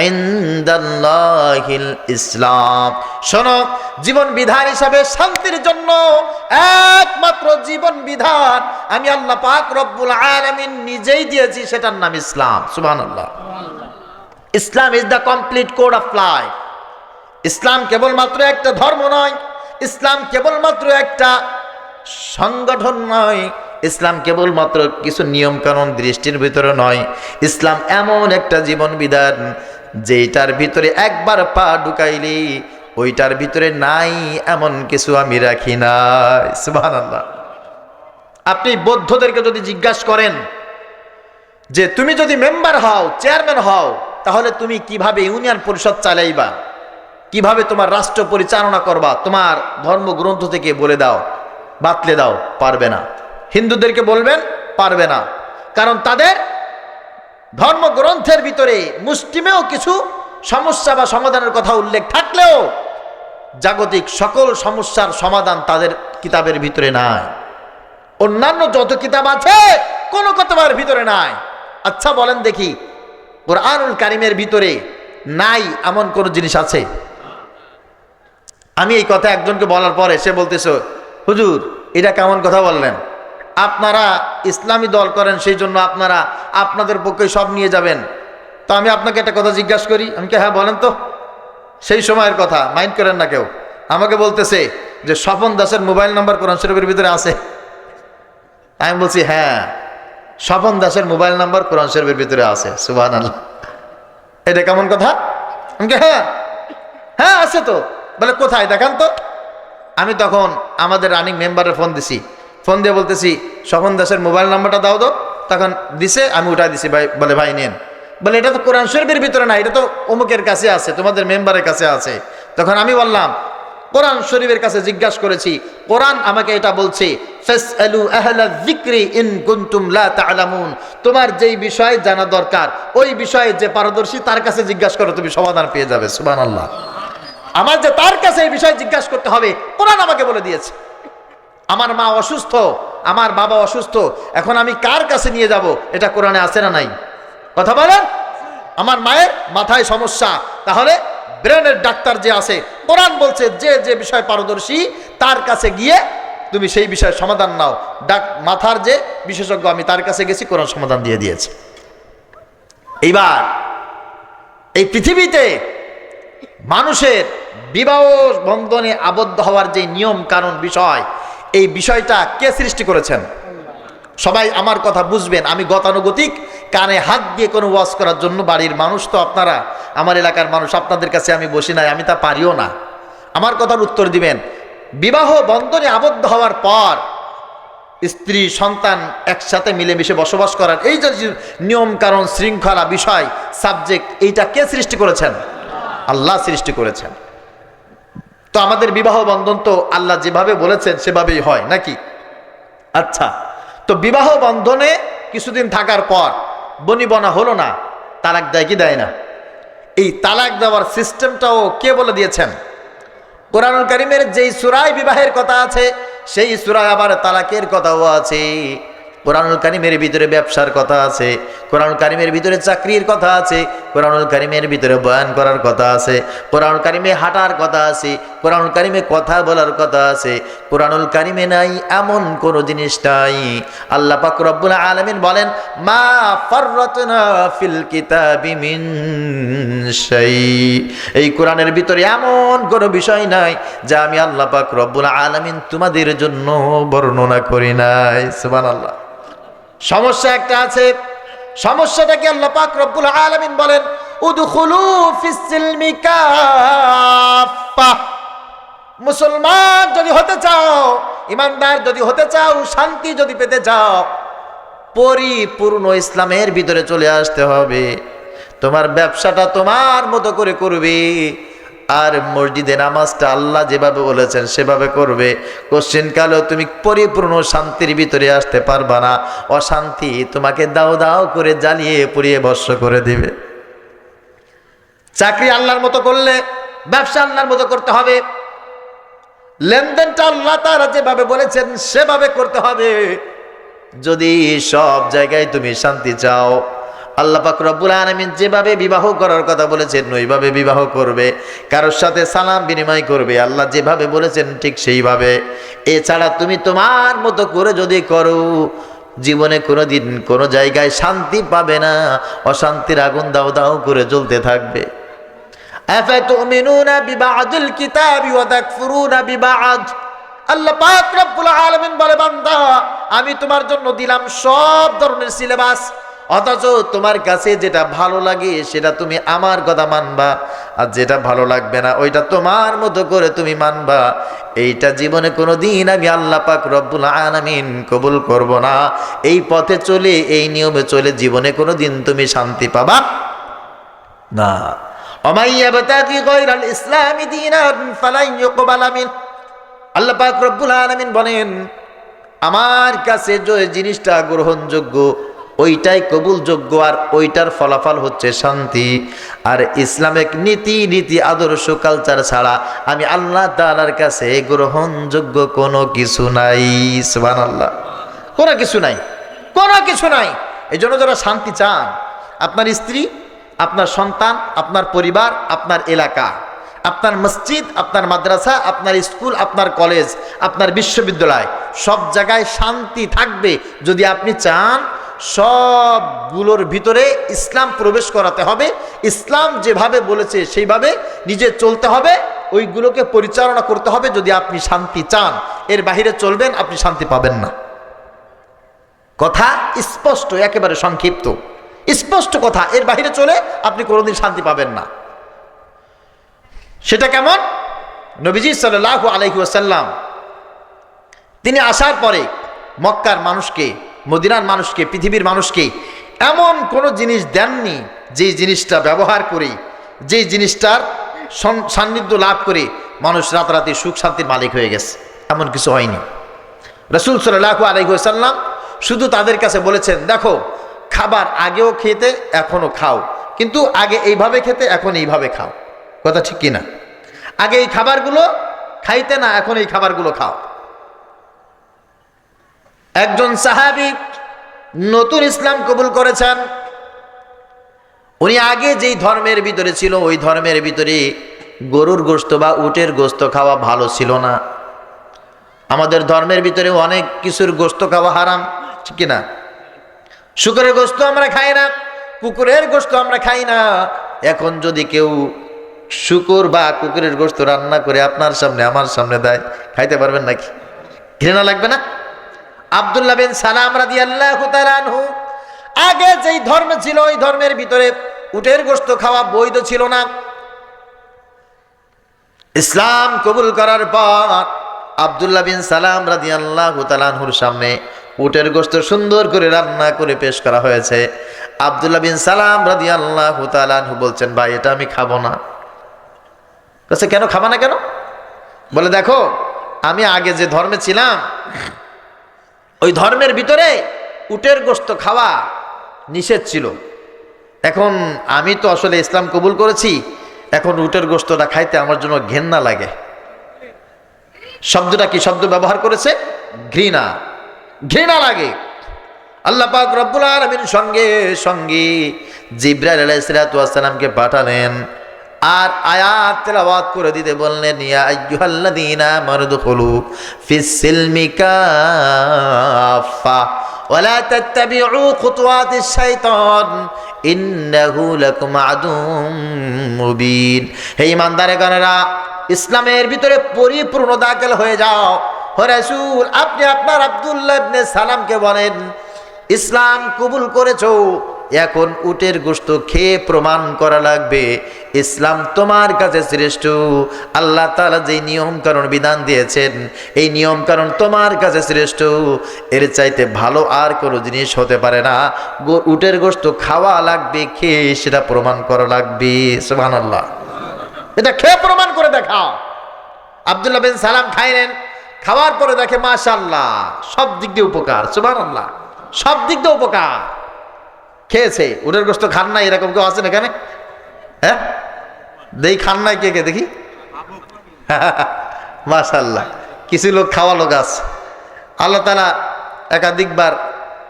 ইনদাল্লাহিল ইসলাম। শোনো, জীবন বিধান হিসাবে শান্তির জন্য একমাত্র জীবন বিধান আমি আল্লাহ পাক রব্বুল আলামিন নিজেই দিয়েছি, সেটার নাম ইসলাম। সুবহানাল্লাহ। Islam is the complete code of life. ইসলাম কেবলমাত্র একটা ধর্ম নয়, ইসলাম কেবলমাত্র একটা সংগঠন নয়, ইসলাম কেবলমাত্র কিছু নিয়ম কানুন দৃষ্টির ভিতরে নয়, ইসলাম এমন একটা জীবন বিধান যেটার ভিতরে একবার পা ঢুকাইলি ওইটার ভিতরে নাই এমন কিছু আমি রাখি নাই। সুবহানাল্লাহ। আপনি বৌদ্ধদেরকে যদি জিজ্ঞাসা করেন যে তুমি যদি মেম্বার হও, চেয়ারম্যান হও, তাহলে তুমি কিভাবে ইউনিয়ন পরিষদ চালাইবা, কিভাবে তোমার রাষ্ট্র পরিচালনা করবা, তোমার ধর্মগ্রন্থ থেকে বলে দাও, বাতলে দাও, পারবে না। হিন্দুদেরকে বলবেন, পারবে না, কারণ তাদের ধর্মগ্রন্থের ভিতরে মুসলিমেও কিছু সমস্যা বা সমাধানের কথা উল্লেখ থাকলেও জাগতিক সকল সমস্যার সমাধান তাদের কিতাবের ভিতরে নাই। অন্যান্য যত কিতাব আছে কোনো কিতাবের ভিতরে নাই। আচ্ছা বলেন দেখি, কোরআনুল কারীমের ভিতরে নাই এমন কোন জিনিস আছে? আমি এই কথা একজনকে বলার পরে সে বলতেছে, হুজুর এটা কেমন কথা বললেন, আপনারা ইসলামী দল করেন সেই জন্য আপনারা আপনাদের পক্ষে সব নিয়ে যাবেন। তো আমি আপনাকে একটা কথা জিজ্ঞাসা করি। আমি হ্যাঁ বলেন তো। সেই সময়ের কথা, মাইন্ড করেন না কেউ। আমাকে বলতেছে যে স্বপন দাসের মোবাইল নাম্বার কোরআন শরীফের ভিতরে আছে। আমি বলছি হ্যাঁ, স্বপন দাসের মোবাইল নাম্বার কোরআন শরীফের ভিতরে আছে। সুবহানাল্লাহ। এটা কেমন কথা? আমাকে হ্যাঁ হ্যাঁ আছে তো। বলে কোথায় দেখান তো। আমি তখন আমাদের রানিং মেম্বারের ফোন দিছি, ফোন দিয়ে বলতেছি স্বপন দাসের মোবাইল নাম্বারটা দাও তো। তখন দিছে, আমি উঠাই দিছি, ভাই বলে ভাই নেন। বলে এটা তো কোরআন শরীফের ভিতরে না, এটা তো অমুকের কাছে আছে, তোমাদের মেম্বারের কাছে আছে। তখন আমি বললাম কোরআন শরীফের কাছে জিজ্ঞাসা করেছি, কোরআন আমাকে এটা বলছে ফাসআলু আহলা যিকরি ইন কুনতুম লা তা'লামুন, তোমার যেই বিষয় জানা দরকার ওই বিষয়ে যে পারদর্শী তার কাছে জিজ্ঞাসা করো, তুমি সমাধান পেয়ে যাবে। সুবহানাল্লাহ। আমার যে তার কাছে এই বিষয়ে জিজ্ঞাসা করতে হবে কোরআন আমাকে বলে দিয়েছে। আমার মা অসুস্থ, আমার বাবা অসুস্থ, এখন আমি কার কাছে নিয়ে যাব? এটা কোরআনে আছে না নাই? কথা বলেন। আমার মায়ের মাথায় সমস্যা, তাহলে ব্রেনের ডাক্তার যে আছে, কোরআন বলছে যে যে বিষয় পারদর্শী তার কাছে গিয়ে তুমি সেই বিষয়ের সমাধান নাও। মাথার যে বিশেষজ্ঞ, আমি তার কাছে গেছি, কোরআন সমাধান দিয়ে দিয়েছে। এইবার এই পৃথিবীতে মানুষের বিবাহ বন্ধনে আবদ্ধ হওয়ার যে নিয়ম কানুন বিষয়, এই বিষয়টা কে সৃষ্টি করেছেন? সবাই আমার কথা বুঝবেন, আমি গতানুগতিক কানে হাত দিয়ে কোনো ওয়াজ করার জন্য, বাড়ির মানুষ তো আপনারা, আমার এলাকার মানুষ, আপনাদের কাছে আমি বসি নাই, আমি তা পারিও না। আমার কথার উত্তর দিবেন। বিবাহ বন্ধনে আবদ্ধ হওয়ার পর স্ত্রী সন্তান একসাথে মিলেমিশে বসবাস করার এই যে নিয়ম কানুন শৃঙ্খলা বিষয় সাবজেক্ট, এইটা কে সৃষ্টি করেছেন? আল্লাহ সৃষ্টি করেছেন। তো আমাদের বিবাহ বন্ধন তো আল্লাহ যেভাবে বলেছেন সেভাবেই হয় নাকি? আচ্ছা, তো বিবাহ বন্ধনে কিছুদিন থাকার পর বনিবনা হলো না, তালাক দেয় কি দেয় না? এই তালাক দেওয়ার সিস্টেমটাও কে বলে দিয়েছেন? কোরআনুল কারীমের যেই সূরায় বিবাহের কথা আছে সেই সূরায় আবার তালাকের কথাও আছে। কোরআনুল কারীমের ভিতরে ব্যবসার কথা আছে, কোরআনুল কারীমের ভিতরে চাকরির কথা আছে, কোরআনুল কারীমের ভিতরে বয়ান করার কথা আছে, কোরআনুল কারীমে হাঁটার কথা আছে, কোরআনুল কারীমে কথা বলার কথা আছে। কোরআনুল কারীমে নাই এমন কোনো জিনিস নাই। আল্লাহ পাক রব্বুল আলামিন বলেন, মা ফাররাতনা ফিল কিতাবি মিন শাই, এই কোরআনের ভিতরে এমন কোনো বিষয় নাই যা আমি আল্লাহ পাক রব্বুল আলামিন তোমাদের জন্য বর্ণনা করি নাই। সুবহানাল্লাহ। সমস্যা একটা আছে, সমস্যাটা কি? আল্লাহ পাক রব্বুল আলামিন বলেন, উদখুলু ফিস সিলমি কাফা, মুসলমান যদি হতে চাও, ইমানদার যদি হতে চাও, শান্তি যদি পেতে চাও, পরিপূর্ণ ইসলামের ভিতরে চলে আসতে হবে। তোমার ব্যবসাটা তোমার মতো করে করবে, আর মসজিদে নামাজটা আল্লাহ যেভাবে বলেছেন সেভাবে করবে। কোশ্চেন কালেও তুমি পরিপূর্ণ শান্তির ভিতরে আসতে পারবা না, অশান্তি তোমাকে দাও দাও করে জ্বালিয়ে পুড়িয়ে ভস্ম করে দিবে। চাকরি আল্লাহর মতো করলে, ব্যবসা আল্লাহর মতো করতে হবে, লেনদেনটা আল্লাহ তাআলা যেভাবে বলেছেন সেভাবে করতে হবে। যদি সব জায়গায় তুমি শান্তি চাও, আল্লাহ পাক রব্বুল আলামিন যেভাবে বিবাহ করার কথা বলেছেন ওইভাবে বিবাহ করবে, কারোর সাথে সালাম বিনিময় করবে আল্লাহ যেভাবে বলেছেন ঠিক সেইভাবে। এছাড়া তুমি তোমার মতো করে যদি করো, জীবনে কোনোদিন কোনো জায়গায় শান্তি পাবে না, অশান্তির আগুন দাও দাও করে জ্বলতে থাকবে। আফাতুমিনুনা বিবা'দিল কিতাবি ওয়া তাকফুরুনা বিবা'দ, আল্লাহ পাক রব্বুল আলামিন বলে, বান্দা আমি তোমার জন্য দিলাম সব ধরনের সিলেবাস, অথচ তোমার কাছে যেটা ভালো লাগে সেটা তুমি আমার কথা মানবা, আর যেটা ভালো লাগবে না ওইটা তোমার মতো করে তুমি মানবা। এইটা জীবনে কোনো দিন আমি আল্লাহ পাক রব্বুল আলামিন কবুল করব না। এই পথে চলে, এই নিয়মে চলে জীবনে কোনো দিন তুমি শান্তি পাবা না। ওমাই ইয়াবতাগি গায়রাল ইসলামি দীনান ফালান ইউকবালা মিন, আল্লাহ পাক রব্বুল আলামিন বলেন, আমার কাছে যে জিনিসটা গ্রহণযোগ্য ওইটাই কবুলযোগ্য, আর ওইটার ফলাফল হচ্ছে শান্তি। আর ইসলামিক নীতি আদর্শ কালচার ছাড়া আমি আল্লাহ তাআলার কাছে গ্রহণযোগ্য কোনো কিছু নাই। সুবহানাল্লাহ। কোনো কিছু নাই, কোনো কিছু নাই। এই জন্য যারা শান্তি চান, আপনার স্ত্রী, আপনার সন্তান, আপনার পরিবার, আপনার এলাকা, আপনার মসজিদ, আপনার মাদ্রাসা, আপনার স্কুল, আপনার কলেজ, আপনার বিশ্ববিদ্যালয়, সব জায়গায় শান্তি থাকবে যদি আপনি চান। সবগুলোর ভিতরে ইসলাম প্রবেশ করাতে হবে, ইসলাম যেভাবে বলেছে সেইভাবে নিজে চলতে হবে, ওইগুলোকে পরিচালনা করতে হবে যদি আপনি শান্তি চান। এর বাহিরে চলবেন, আপনি শান্তি পাবেন না। কথা স্পষ্ট, একেবারে সংক্ষিপ্ত স্পষ্ট কথা, এর বাহিরে চলে আপনি কোনোদিন শান্তি পাবেন না। সেটা কেমন? নবীজি সাল্লাল্লাহু আলাইহি ওয়াসাল্লাম তিনি আসার পরে মক্কার মানুষকে, মদিনার মানুষকে, পৃথিবীর মানুষকে এমন কোনো জিনিস দেননি যেই জিনিসটা ব্যবহার করে, যেই জিনিসটার সান্নিধ্য লাভ করে মানুষ রাতারাতি সুখ শান্তির মালিক হয়ে গেছে, এমন কিছু হয়নি। রাসূল সাল্লাল্লাহু আলাইহি ওয়াসাল্লাম শুধু তাদের কাছে বলেছেন, দেখো খাবার আগেও খেতে এখনো খাও, কিন্তু আগে এইভাবে খেতে এখন এইভাবে খাও। কথা ঠিক কিনা? আগে এই খাবারগুলো খাইতে না, এখন এই খাবারগুলো খাও। একজন সাহাবী নতুন ইসলাম কবুল করেছেন, উনি আগে যেই ধর্মের ভিতরে ছিল ওই ধর্মের ভিতরে গরুর গোশত বা উটের গোশত খাওয়া ভালো ছিল না। আমাদের ধর্মের ভিতরে অনেক কিছুর গোশত খাওয়া হারাম, ঠিক কিনা? শুকরের গোশত আমরা খাই না, কুকুরের গোশত আমরা খাই না। এখন যদি কেউ শুকর বা কুকুরের গোশত রান্না করে আপনার সামনে আমার সামনে দেয়, খাইতে পারবেন নাকি? ঘৃণা লাগবে না? আব্দুল্লাহ বিন সালাম রাদিয়াল্লাহু তাআলা আনহু আগে যেই ধর্ম ছিল ওই ধর্মের ভিতরে উটের গোশত খাওয়া বৈধ ছিল না। ইসলাম কবুল করার পর আব্দুল্লাহ বিন সালাম রাদিয়াল্লাহু তাআলা আনহুর সামনে উটের গোশত সুন্দর করে রান্না করে পেশ করা হয়েছে। আব্দুল্লাহ বিন সালাম রাদিয়াল্লাহু তাআলা আনহু বলছেন, ভাই এটা আমি খাবো না। বলছে, কেন খাবা না কেন? বলে, দেখো আমি আগে যে ধর্মে ছিলাম ওই ধর্মের ভিতরে উটের গোশত খাওয়া নিষেধ ছিল। এখন আমি তো আসলে ইসলাম কবুল করেছি, এখন উটের গোশতটা খাইতে আমার জন্য ঘেন্না লাগে। শব্দটা কি শব্দ ব্যবহার করেছে? ঘৃণা, ঘৃণা লাগে। আল্লাহ পাক রব্বুল আলামিন সঙ্গে সঙ্গে জিবরাইল আলাইহিস সালামকে পাঠালেন আর আয়াত তেলাওয়াত করে দিতে বললেন, ইয়া আইয়ুহাল্লাযীনা আমানুদখুলু ফিস সিলমি কাফা ওয়া লা তাত্তাবিউ খুতুওয়াতিশ শাইতান ইন্নাহু লাকুম আদুউম মুবিন। হে ঈমানদারেরা, ইসলামের ভিতরে পরিপূর্ণ দাখিল হয়ে যাও। হে রাসূল, আপনি আপনার আব্দুল্লাহ ইবনে সালামকে বলেন, ইসলাম কবুল করেছো, এখন উটের গোশত খেয়ে প্রমাণ করা লাগবে ইসলাম তোমার কাছে শ্রেষ্ঠ। আল্লাহ তাআলা যে নিয়ম কানুন বিধান দিয়েছেন এই নিয়ম কানুন তোমার কাছে শ্রেষ্ঠ, এর চাইতে ভালো আর কোনো জিনিস হতে পারে না। উটের গোশত খাওয়া লাগবে, খেয়ে সেটা প্রমাণ করা লাগবে। সুবহানাল্লাহ, এটা খেয়ে প্রমাণ করে দেখাও। আব্দুল্লাহ বিন সালাম খাইলেন, খাওয়ার পরে দেখে মাশাআল্লাহ সব দিক দিয়ে উপকার। সুবহানাল্লাহ, সব দিক দিয়ে উপকার। খেয়েছে, উটের গোশত খান নাই এরকম কেউ আছেন এখানে? হ্যাঁ, দেখি খান নাই কে কে দেখি। মাশাআল্লাহ, কিছু লোক খাওয়া লোক আছে। আল্লাহ তাআলা একাধিকবার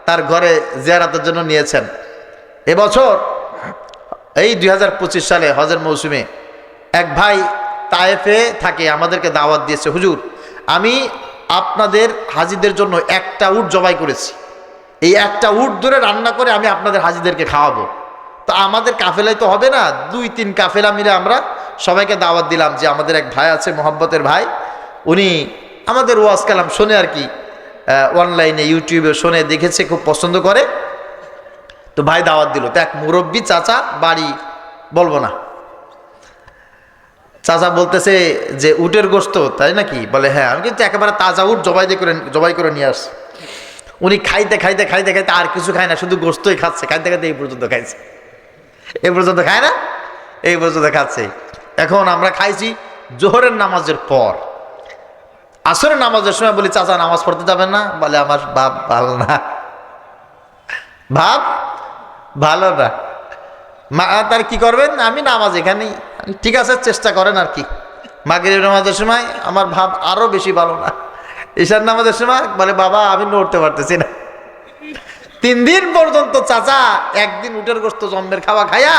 তার ঘরে জিয়ারতের জন্য নিয়েছেন। এবছর এই 2025 সালে হজের মৌসুমে এক ভাই তায়েফে থাকে, আমাদেরকে দাওয়াত দিয়েছে, হুজুর আমি আপনাদের হাজিদের জন্য একটা উট জবাই করেছি, এই একটা উট ধরে রান্না করে আমি আপনাদের হাজিদেরকে খাওয়াবো। তো আমাদের কাফেলায় তো হবে না, 2-3 কাফেলা মিলে আমরা সবাইকে দাওয়াত দিলাম যে আমাদের এক ভাই আছে, মোহাব্বতের ভাই, উনি আমাদের ওয়াজ কালাম শোনে আর কি, অনলাইনে ইউটিউবে শোনে, দেখেছে, খুব পছন্দ করে। তো ভাই দাওয়াত দিল। তো এক মুরব্বী চাচা বাড়ি, বলবো না, চাচা বলতেছে যে উটের গোশত তাই নাকি? বলে হ্যাঁ, আমি কিন্তু একেবারে তাজা উট জবাই করে নিয়ে আস। উনি খাইতে খাইতে খাইতে খাইতে আর কিছু খায় না, শুধু গোশতই খাচ্ছে, খাইতে খাইতে এই পর্যন্ত খাইছে। এই পর্যন্ত খায় না, এই পর্যন্ত খাচ্ছে। এখন আমরা খাইছি জোহরের নামাজের পর, আসরের নামাজের সময় বলি চাচা নামাজ পড়তে যাবেন না? বলে আমার ভাব ভালো না, ভাব ভালো না। তার কি করবেন? আমি নামাজ এখানেই, ঠিক আছে চেষ্টা করেন আর কি। মাগরিব নামাজের সময় আমার ভাব আরো বেশি ভালো না। ঈশার নামাজের সময় বলে বাবা আমি নড়তে পারতেছি না। 3 দিন পর্যন্ত চাচা একদিন উটের গোশত জন্মের খাওয়া খায়া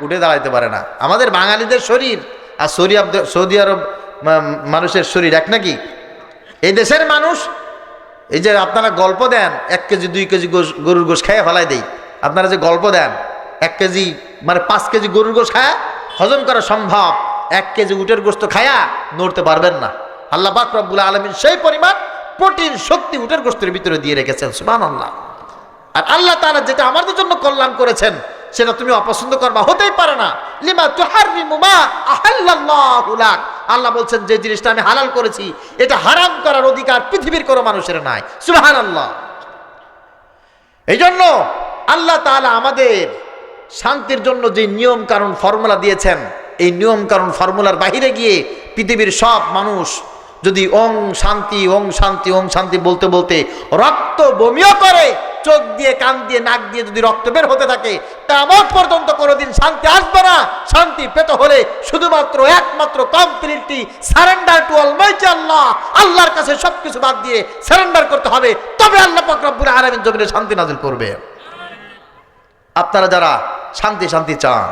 উঠে দাঁড়াইতে পারে না। আমাদের বাঙালিদের শরীর আর সৌদি আরব মানুষের শরীর এক নাকি? এই দেশের মানুষ, এই যে আপনারা গল্প দেন 1 কেজি 2 কেজি গরুর গোশ খাইয়া ফেলাই দেই, আপনারা যে গল্প দেন 1 কেজি মানে 5 কেজি গরুর গোশ খায়া হজম করা সম্ভব, 1 কেজি উটের গোশত খায়া নড়তে পারবেন না। আল্লাহ পাক রব্বুল আলামিন সেই পরিমাণ প্রোটিন শক্তি উটের গোশতের ভিতরে দিয়ে রেখেছেন। সুবহানাল্লাহ। আর আল্লাহ তাআলা যেটা আমাদের জন্য কল্যাণ করেছেন সেটা তুমি অপছন্দ করবা, হতেই পারে না। লিমা তুহাররিমু মা আহাল্লাল্লাহু লাক, আল্লাহ বলছেন যে জিনিসটা আমি হালাল করেছি এটা হারাম করার অধিকার পৃথিবীর কোনো মানুষের নাই। সুবহানাল্লাহ। এই জন্য আল্লাহ তাআলা আমাদের শান্তির জন্য যে নিয়ম কানুন ফর্মুলা দিয়েছেন, এই নিয়ম কানুন ফর্মুলার বাহিরে গিয়ে পৃথিবীর সব মানুষ যদি ওং শান্তি ওং শান্তি ওং শান্তি বলতে বলতে রক্ত বমিও করে, চোখ দিয়ে কান দিয়ে নাক দিয়ে যদি রক্ত বের হতে থাকে, কিয়ামত পর্যন্ত কোনোদিন শান্তি আসবে না। শান্তি পেতে হলে শুধুমাত্র একমাত্র কমপ্লিটলি সারেন্ডার টু অলমাইটি আল্লাহ, আল্লাহর কাছে সবকিছু বাদ দিয়ে সারেন্ডার করতে হবে, তবে আল্লাহ পাক রব্বুল আলামিন জমিনে শান্তি নাযিল করবে। আপনারা যারা শান্তি শান্তি চান,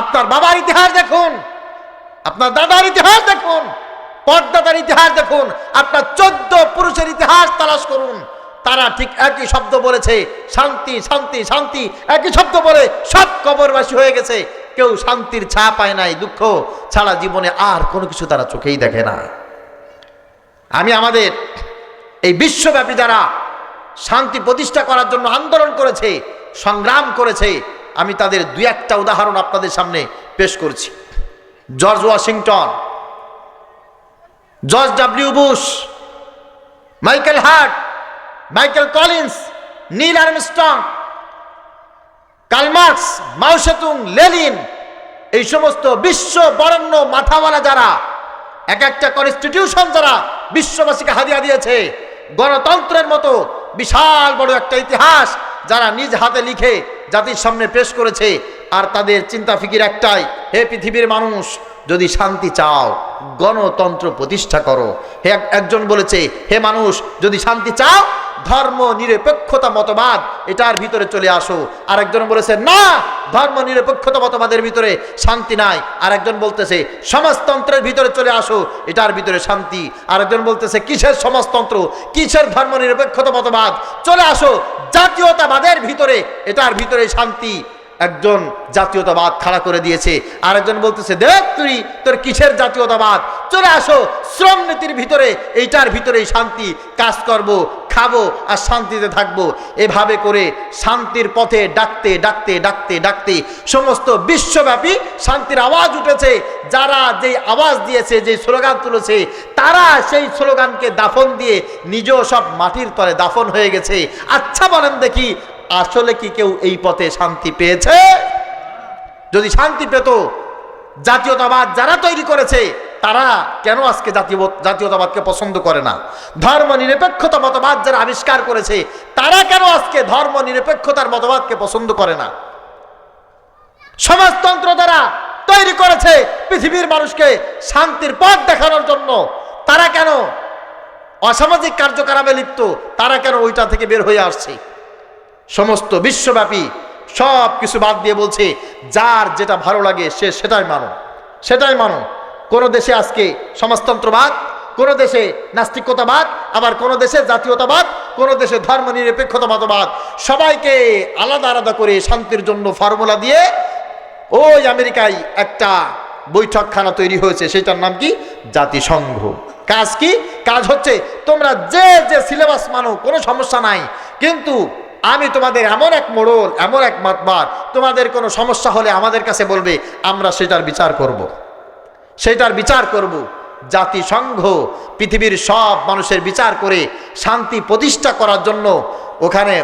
আপনার বাবার ইতিহাস দেখুন, আপনার দাদার ইতিহাস দেখুন, পর্দাদার ইতিহাস দেখুন, আপনার 14 পুরুষের ইতিহাস তালাশ করুন, তারা ঠিক একই শব্দ বলেছে, শান্তি শান্তি শান্তি, একই শব্দ বলে সব কবরবাসী হয়ে গেছে। কেউ শান্তির ছা পায় নাই, দুঃখ ছাড়া জীবনে আর কোনো কিছু তারা চোখেই দেখে না। আমি আমাদের এই বিশ্বব্যাপী যারা শান্তি প্রতিষ্ঠা করার জন্য আন্দোলন করেছে, সংগ্রাম করেছে, আমি তাদের দুই একটা উদাহরণ আপনাদের সামনে পেশ করছি। George Washington, George W Bush, Michael Hart, Michael Collins, Neil Armstrong, Karl Marx, Mao Tsetung, Lenin, এই সমস্ত বিশ্ব বরেণ্য মাথাওয়ালা যারা এক একটা কনস্টিটিউশন যারা বিশ্ববাসীকে হাদিয়া দিয়েছে, গণতন্ত্রের মতো বিশাল বড় একটা ইতিহাস যারা নিজ হাতে লিখে জাতির সামনে পেশ করেছে, আর তাদের চিন্তা ফিকির একটাই, হে পৃথিবীর মানুষ, যদি শান্তি চাও গণতন্ত্র প্রতিষ্ঠা করো। হে একজন বলেছে, হে মানুষ যদি শান্তি চাও ধর্ম নিরপেক্ষতা মতবাদ এটার ভিতরে চলে আসো। আরেকজন বলেছে না, ধর্ম নিরপেক্ষতা মতবাদের ভিতরে শান্তি নাই। আরেকজন বলতেছে সমাজতন্ত্রের ভিতরে চলে আসো, এটার ভিতরে শান্তি। আরেকজন বলতেছে কিসের সমাজতন্ত্র, কিসের ধর্ম নিরপেক্ষতা মতবাদ, চলে আসো জাতীয়তাবাদের ভিতরে, এটার ভিতরে শান্তি। একজন জাতীয়তাবাদ খাড়া করে দিয়েছে, আরেকজন বলতেছে দেখ তুই তোর কিসের জাতীয়তাবাদ, চলে আসো শ্রম নীতির ভিতরে, এইটার ভিতরেই শান্তি, কাজ করব, খাবো আর শান্তিতে থাকবো। এভাবে করে শান্তির পথে ডাকতে ডাকতে ডাকতে ডাকতে সমস্ত বিশ্বব্যাপী শান্তির আওয়াজ উঠেছে। যারা যেই আওয়াজ দিয়েছে, যেই স্লোগান তুলেছে, তারা সেই স্লোগানকে দাফন দিয়ে নিজেও সব মাটির তলে দাফন হয়ে গেছে। আচ্ছা বলেন দেখি, আসলে কি কেউ এই পথে শান্তি পেয়েছে? যদি শান্তি পেত, জাতীয়তাবাদ যারা তৈরি করেছে তারা কেন আজকে জাতীয়তাবাদকে পছন্দ করে না? ধর্ম নিরপেক্ষতা মতবাদ যারা আবিষ্কার করেছে তারা কেন আজকে ধর্ম নিরপেক্ষতার মতবাদকে পছন্দ করে না? সমাজতন্ত্র যারা তৈরি করেছে পৃথিবীর মানুষকে শান্তির পথ দেখানোর জন্য, তারা কেন অসামাজিক কার্যকলাপে লিপ্ত? তারা কেন ওইটা থেকে বের হয়ে আসছে? সমস্ত বিশ্বব্যাপী সব কিছু বাদ দিয়ে বলছে যার যেটা ভালো লাগে সে সেটাই মানো, সেটাই মানো। কোন দেশে আজকে সমাজতন্ত্রবাদ, কোন দেশে নাস্তিকতাবাদ, আবার কোন দেশে জাতীয়তাবাদ, কোন দেশে ধর্ম নিরপেক্ষতা মতবাদ। সবাইকে আলাদা আলাদা করে শান্তির জন্য ফর্মুলা দিয়ে ওই আমেরিকায় একটা বৈঠকখানা তৈরি হয়েছে, সেটার নাম কি? জাতিসংঘ। কাজ কি? কাজ হচ্ছে তোমরা যে যে সিলেবাস মানো কোনো সমস্যা নাই, কিন্তু আমি তোমাদের এমন এক মোড়ল, এমন এক মাতবার, তোমাদের কোনো সমস্যা হলে আমাদের কাছে বলবে, আমরা সেটার বিচার করব, সেটার বিচার করব। জাতিসংঘ পৃথিবীর সব মানুষের বিচার করে শান্তি প্রতিষ্ঠা করার জন্য ওখানে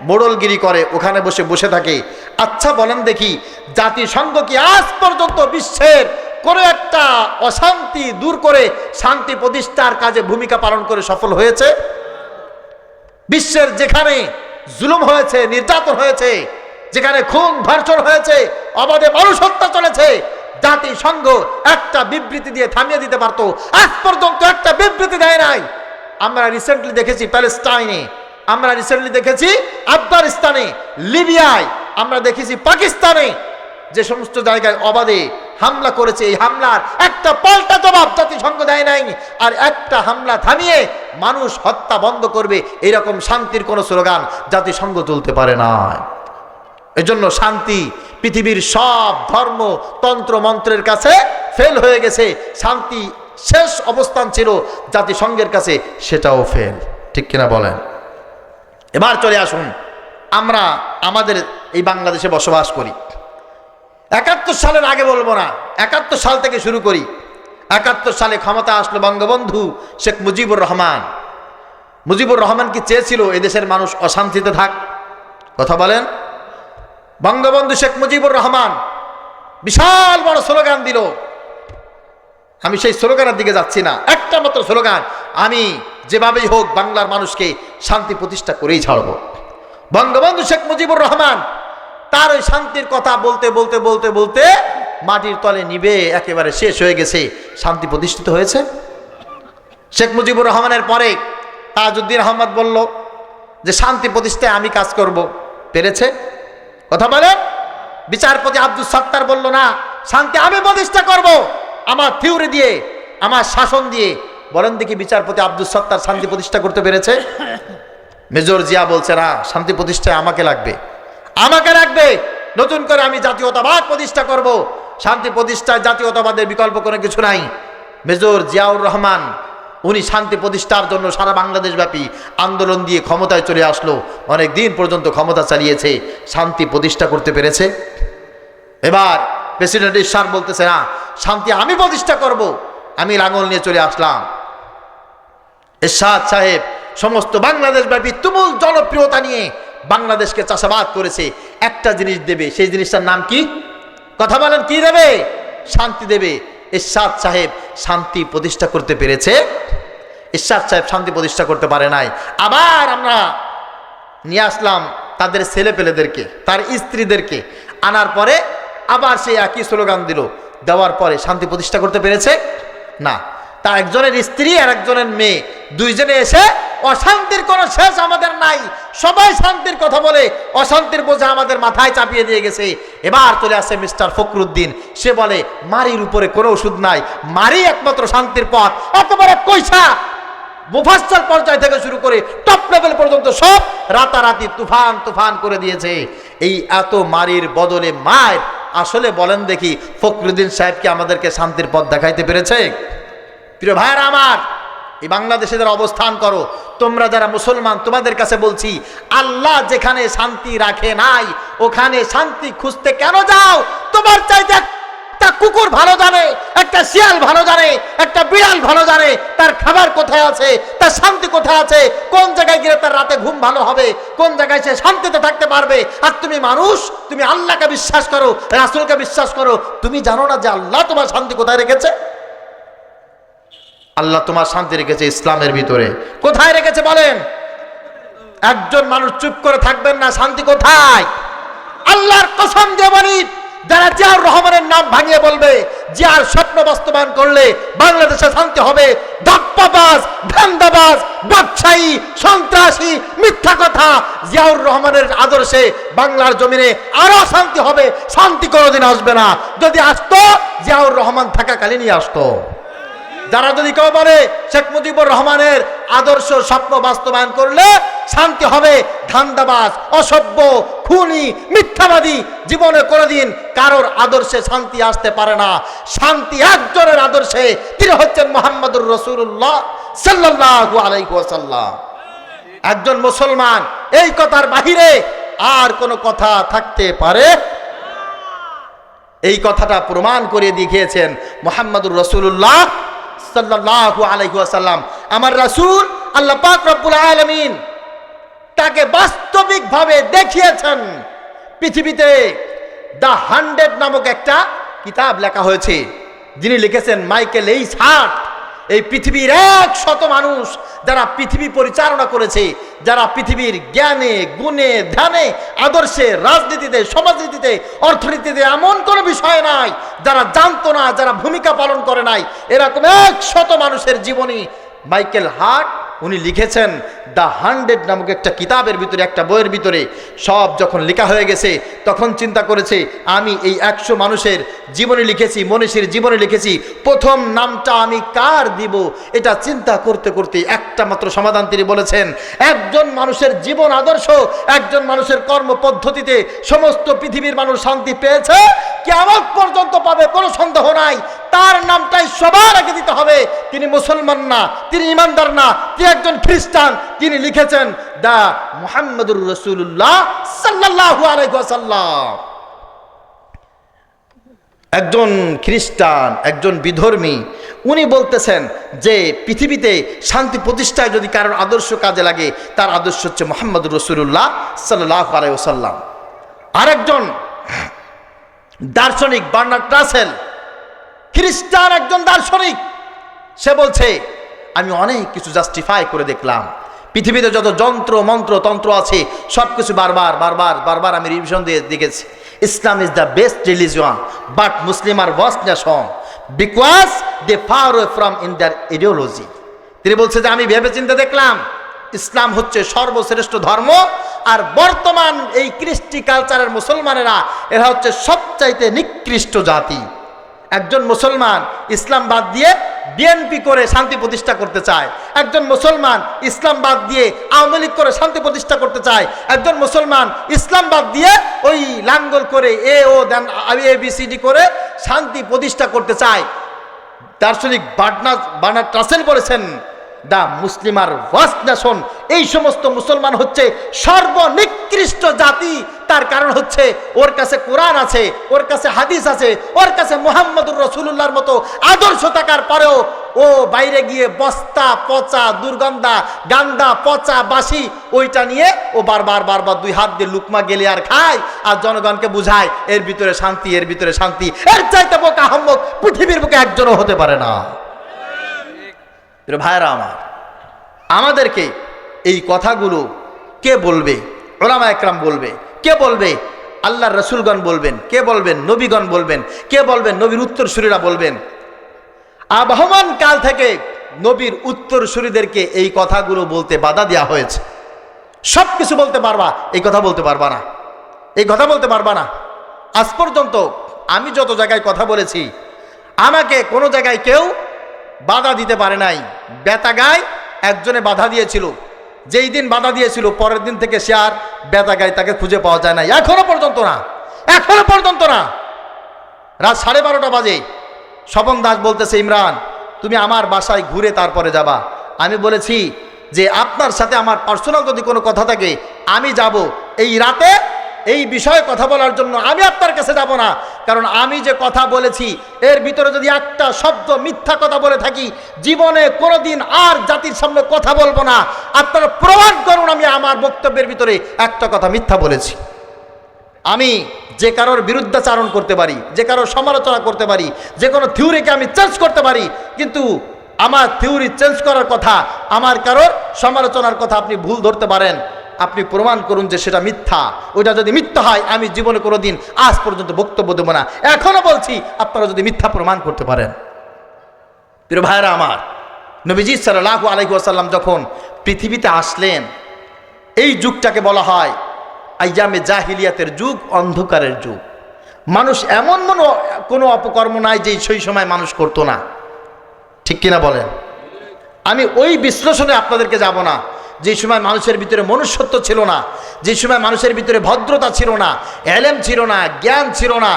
মোড়লগিরি করে, ওখানে বসে বসে থাকে। আচ্ছা বলেন দেখি, জাতিসংঘ কি আজ পর্যন্ত বিশ্বের কোনো একটা অশান্তি দূর করে শান্তি প্রতিষ্ঠার কাজে ভূমিকা পালন করে সফল হয়েছে? বিশ্বের যেখানে জুলুম হয়েছে, নির্যাতন হয়েছে, যেখানে খুন ধর্ষণ হয়েছে, অবাধে মানুষ হত্যা চলেছে, জাতিসংঘ একটা বিবৃতি দিয়ে থামিয়ে দিতে পারতো, আজ পর্যন্ত একটা বিবৃতি দেয় নাই। আমরা রিসেন্টলি দেখেছি প্যালেস্টাইনে, আমরা রিসেন্টলি দেখেছি আফগানিস্তানে, লিবিয়ায়, আমরা দেখেছি পাকিস্তানে, যে সমস্ত জায়গায় অবাধে হামলা করেছে, এই হামলার একটা পাল্টা জবাব জাতিসংঘ দেয় নাই। আর একটা হামলা থামিয়ে মানুষ হত্যা বন্ধ করবে এরকম শান্তির কোনো স্লোগান জাতিসংঘ তুলতে পারে না। এজন্য শান্তি পৃথিবীর সব ধর্ম তন্ত্র মন্ত্রের কাছে ফেল হয়ে গেছে। শান্তি শেষ অবস্থান ছিল জাতিসংঘের কাছে, সেটাও ফেল। ঠিক কিনা বলেন? এবার চলে আসুন, আমরা আমাদের এই বাংলাদেশে বসবাস করি। 71 সালের আগে বলবো না, 71 সাল থেকে শুরু করি। 71 সালে ক্ষমতা আসলো বঙ্গবন্ধু শেখ মুজিবুর রহমান। মুজিবুর রহমান কি চেয়েছিল এদেশের মানুষ অশান্তিতে থাক? কথা বলেন। বঙ্গবন্ধু শেখ মুজিবুর রহমান বিশাল বড় স্লোগান দিল। আমি সেই স্লোগানের দিকে যাচ্ছি না, একটা মাত্র স্লোগান, আমি যেভাবেই হোক বাংলার মানুষকে শান্তি প্রতিষ্ঠা করেই ছাড়ব। বঙ্গবন্ধু শেখ মুজিবুর রহমান তার ওই শান্তির কথা বলতে বলতে বলতে বলতে মাটির তলে নিবে একেবারে শেষ হয়ে গেছে। শান্তি প্রতিষ্ঠিত হয়েছে। শেখ মুজিবুর রহমানের পরে তাজউদ্দিন আহমদ বলল যে শান্তি প্রতিষ্ঠায় আমি কাজ করব, পেরেছে? কথা বলেন। বিচারপতি আব্দুল সত্তার বলল না, শান্তি আমি প্রতিষ্ঠা করব আমার থিওরি দিয়ে, আমার শাসন দিয়ে। বলেন দেখি বিচারপতি আব্দুল সত্তার শান্তি প্রতিষ্ঠা করতে পেরেছে? মেজর জিয়া বলছে না, শান্তি প্রতিষ্ঠায় আমাকে লাগবে, আমাকে লাগবে, নতুন করে আমি জাতীয়তাবাদ প্রতিষ্ঠা করব। শান্তি প্রতিষ্ঠায় জাতীয়তাবাদের বিকল্প কোনো কিছু নাই। মেজর জিয়াউর রহমান উনি শান্তি প্রতিষ্ঠার জন্য সারা বাংলাদেশ ব্যাপী আন্দোলন দিয়ে ক্ষমতায় চলে আসলো, অনেক দিন পর্যন্ত ক্ষমতা চালিয়েছে, শান্তি প্রতিষ্ঠা করতে পেরেছে। এবার প্রেসিডেন্ট ইরশাদ বলতেছে না, শান্তি আমি প্রতিষ্ঠা করব, আমি লাঙ্গল নিয়ে চলে আসলাম। ইরশাদ সাহেব সমস্ত বাংলাদেশ ব্যাপী তুমুল জনপ্রিয়তা নিয়ে বাংলাদেশকে চাষাবাদ করেছে। একটা জিনিস দেবে, সেই জিনিসটার নাম কি? কথা বলেন, কি দেবে? শান্তি দেবে। ইরশাদ সাহেব শান্তি প্রতিষ্ঠা করতে পেরেছে? ইরশাদ সাহেব শান্তি প্রতিষ্ঠা করতে পারে নাই। আবার আমরা নিয়ে আসলাম তাদের ছেলে পেলেদেরকে, তার স্ত্রীদেরকে, আনার পরে আবার সেই একই স্লোগান দিল। দেওয়ার পরে শান্তি প্রতিষ্ঠা করতে পেরেছে না। তা একজনের স্ত্রী আর একজনের মেয়ে দুইজনে এসে অশান্তির কোনো শেষ আমাদের নাই, সবাই শান্তির কথা বলে অশান্তির বোঝা আমাদের মাথায় চাপিয়ে দিয়ে গেছে। এবার চলে আসে মিস্টার ফখরুদ্দিন, সে বলে মারির উপরে কোনো ওষুধ নাই, মারি একমাত্র শান্তির পথ। একেবারে কইসা মুফাসসাল পর্যায় থেকে শুরু করে টপ লেভেল পর্যন্ত সব রাতারাতি তুফান তুফান করে দিয়েছে। এই এত মারির বদলে মায়ের আসলে বলেন দেখি ফখরুদ্দিন সাহেব কি আমাদেরকে শান্তির পথ দেখাইতে পেরেছে? প্রিয় ভাইরা আমার, এই বাংলাদেশে যারা অবস্থান করো, তোমরা যারা মুসলমান, তোমাদের কাছে বলছি, আল্লাহ যেখানে শান্তি রাখে নাই ওখানে শান্তি খুঁজতে কেন যাও? তোমার চাইতে একটা কুকুর ভালো জানে, একটা শিয়াল ভালো জানে, একটা বিড়াল ভালো জানে তার খাবার কোথায় আছে, তার শান্তি কোথায় আছে, কোন জায়গায় গেলে তার রাতে ঘুম ভালো হবে, কোন জায়গায় সে শান্তিতে থাকতে পারবে। আর তুমি মানুষ, তুমি আল্লাহকে বিশ্বাস করো, রাসূলকে বিশ্বাস করো, তুমি জানো না যে আল্লাহ তোমার শান্তি কোথায় রেখেছে? আল্লাহ তোমার শান্তি রেখেছে ইসলামের ভিতরে। কোথায় রেখেছে বলেন? একজন মানুষ চুপ করে থাকবেন না, শান্তি কোথায়? আল্লাহর কসম দিয়ে বলি, যারা জিয়াউর রহমানের নাম ভাঙিয়ে বলবে জিয়ার স্বপ্ন বাস্তবায়ন করলে বাংলাদেশে শান্তি হবে, ধাপ্পাবাজ, ধান্দাবাজ, ব্যবসায়ী, সন্ত্রাসী, মিথ্যা কথা, জিয়াউর রহমানের আদর্শে বাংলার জমিনে আরো শান্তি হবে। শান্তি কোনোদিন আসবে না। যদি আসতো জিয়াউর রহমান থাকাকালীনই আসতো। যারা যদি কেউ বলে শেখ মুজিবুর রহমানের আদর্শ স্বপ্ন বাস্তবায়ন করলে শান্তি হবে, ধান্দাবাজ, অসভ্য, খুনি, মিথ্যাবাদী, জীবনে কোনোদিন কারোর আদর্শে শান্তি আসতে পারে না। শান্তি একজনের আদর্শে, তিনি হচ্ছেন মুহাম্মদুর রাসূলুল্লাহ সাল্লাল্লাহু আলাইহি ওয়াসাল্লাম। একজন মুসলমান এই কথার বাহিরে আর কোনো কথা থাকতে পারে? এই কথাটা প্রমাণ করে দেখিয়েছেন মুহাম্মদুর রাসূলুল্লাহ সাল্লাল্লাহু আলাইহি ওয়াসাল্লাম। আমার রাসূল আল্লাহ পাক রব্বুল আলামিন তাকে বাস্তবিকভাবে দেখিয়েছেন। পৃথিবীতে দ্য 100 নামক একটা কিতাব লেখা হয়েছে, যিনি লিখেছেন মাইকেল এইচ হার্ট। এই পৃথিবীর 100 মানুষ যারা পৃথিবী পরিচালনা করেছে, যারা পৃথিবীর জ্ঞানে, গুণে, ধ্যানে, আদর্শে, রাজনীতিতে, সমাজনীতিতে, অর্থনীতিতে এমন কোনো বিষয় নাই যারা জানতো না, যারা ভূমিকা পালন করে নাই, এরকম 100 মানুষের জীবনী মাইকেল হার্ট উনি লিখেছেন দ্য 100 নামক একটা কিতাবের ভিতরে, একটা বইয়ের ভিতরে। সব যখন লেখা হয়ে গেছে তখন চিন্তা করেছে আমি এই 100 মানুষের জীবনী লিখেছি, মনীষীর জীবনী লিখেছি, প্রথম নামটা আমি কার দিব? এটা চিন্তা করতে করতে একটা মাত্র সমাধান তিনি বলেছেন, একজন মানুষের জীবন আদর্শ, একজন মানুষের কর্ম পদ্ধতিতে সমস্ত পৃথিবীর মানুষ শান্তি পেয়েছে, কিয়ামত পর্যন্ত পাবে, কোনো সন্দেহ নাই। তার নামটাই সবার আগে দিতে হবে। তিনি মুসলমান না, তিনি ইমানদার না, তিনি একজন খ্রিস্টান। তিনি লিখেছেন দা মুহাম্মদুর রাসূলুল্লাহ সাল্লাল্লাহু আলাইহি ওয়াসাল্লাম। একজন খ্রিস্টান, একজন বিধর্মী, উনি বলতেছেন যে পৃথিবীতে শান্তি প্রতিষ্ঠায় যদি কারোর আদর্শ কাজে লাগে, তার আদর্শ হচ্ছে মুহাম্মদুর রাসূলুল্লাহ সাল্লাল্লাহু আলাইহি ওয়াসাল্লাম। আরেকজন দার্শনিক বার্নার্ড রাসেল, খ্রিস্টান একজন দার্শনিক, সে বলছে আমি অনেক কিছু জাস্টিফাই করে দেখলাম, পৃথিবীতে যত যন্ত্র মন্ত্র তন্ত্র আছে সব কিছু বারবার আমি রিভিশন দিয়ে দেখেছি। Islam is the best religion, but Muslim are worst nation because they far away from in their ideology. তিনি বলছে যে আমি ভেবে চিন্তে দেখলাম ইসলাম হচ্ছে সর্বশ্রেষ্ঠ ধর্ম, আর বর্তমান এই কৃষ্টি কালচারের মুসলমানেরা এরা হচ্ছে সবচাইতে নিকৃষ্ট জাতি। একজন মুসলমান ইসলাম বাদ দিয়ে বিএনপি করে শান্তি প্রতিষ্ঠা করতে চায়, একজন মুসলমান ইসলাম বাদ দিয়ে আওয়ামী লীগ করে শান্তি প্রতিষ্ঠা করতে চায়, একজন মুসলমান ইসলাম বাদ দিয়ে ওই লাঙ্গল করে ABCD করে শান্তি প্রতিষ্ঠা করতে চায়। দার্শনিক বার্নার্ড রাসেল বলেছেন দা মুসলিম আর ওয়ার্স্ট নেশন, এই সমস্ত মুসলমান হচ্ছে সর্বনিকৃষ্ট জাতি। তার কারণ হচ্ছে ওর কাছে কোরআন আছে, ওর কাছে হাদিস আছে, ওর কাছে মুহাম্মদুর রাসূলুল্লাহর মতো আদর্শ থাকার পরেও ও বাইরে গিয়ে বস্তা পচা দুর্গন্ধা গান্দা পচা বাসি ওইটা নিয়ে ও বারবার দুই হাত দিয়ে লুকমা গেলে আর খায়, আর জনগণকে বুঝায় এর ভিতরে শান্তি, এর ভিতরে শান্তি। এর চাইতে বোকা আহম্মক পৃথিবীর বুকে একজনও হতে পারে না। ভাইরা আমার, আমাদেরকে এই কথাগুলো কে বলবে? উলামা একরাম বলবে। কে বলবে? আল্লাহর রাসূলগণ বলবেন। কে বলবেন? নবীগণ বলবেন। কে বলবেন? নবীর উত্তরসূরিরা বলবেন। আবহমান কাল থেকে নবীর উত্তরসূরিদেরকে এই কথাগুলো বলতে বাধা দেওয়া হয়েছে। সব কিছু বলতে পারবা, এই কথা বলতে পারবা না, এই কথা বলতে পারবা না। আজ পর্যন্ত আমি যত জায়গায় কথা বলেছি আমাকে কোনো জায়গায় কেউ বাধা দিতে পারে নাই। বেতাগায় একজনে বাধা দিয়েছিল, যেই দিন বাধা দিয়েছিল পরের দিন থেকে সে আর বেতাগায় তাকে খুঁজে পাওয়া যায় না, এখনো পর্যন্ত না, এখনো পর্যন্ত না। রাত 12:30 বাজে স্বপন দাস বলতেছে ইমরান তুমি আমার বাসায় ঘুরে তারপরে যাবা। আমি বলেছি যে আপনার সাথে আমার পার্সোনাল যদি কোনো কথা থাকে আমি যাব, এই রাতে এই বিষয়ে কথা বলার জন্য আমি আপনার কাছে যাব না। কারণ আমি যে কথা বলেছি এর ভিতরে যদি একটা শব্দ মিথ্যা কথা বলে থাকি জীবনে কোনোদিন আর জাতির সামনে কথা বলবো না। আপনারা প্রমাণ করুন আমি আমার বক্তব্যের ভিতরে একটা কথা মিথ্যা বলেছি। আমি যে কারোর বিরুদ্ধাচারণ করতে পারি, যে কারোর সমালোচনা করতে পারি, যে কোনো থিওরিকে আমি চেঞ্জ করতে পারি, কিন্তু আমার থিওরি চেঞ্জ করার কথা, আমার কারোর সমালোচনার কথা আপনি ভুল ধরতে পারেন, আপনি প্রমাণ করুন যে সেটা মিথ্যা। ওইটা যদি মিথ্যা হয় আমি জীবনে কোনোদিন আজ পর্যন্ত বক্তব্য দেব না। এখনো বলছি আপনারা যদি মিথ্যা প্রমাণ করতে পারেন। প্রিয় ভাইরা আমার, নবীজি সাল্লাল্লাহু আলাইহি ওয়াসাল্লাম যখন পৃথিবীতে আসলেন এই যুগটাকে বলা হয় আইয়ামে জাহিলিয়াতের যুগ, অন্ধকারের যুগ। মানুষ এমন কোনো অপকর্ম নাই যে সেই সময় মানুষ করতো না, ঠিক কিনা বলেন? আমি ওই বিশ্লেষণে আপনাদেরকে যাব না। যে সময় মানুষের ভিতরে মনুষ্যত্ব ছিল না, যে সময় মানুষের ভিতরে ভদ্রতা ছিল না, এলেম ছিল না, জ্ঞান ছিল না,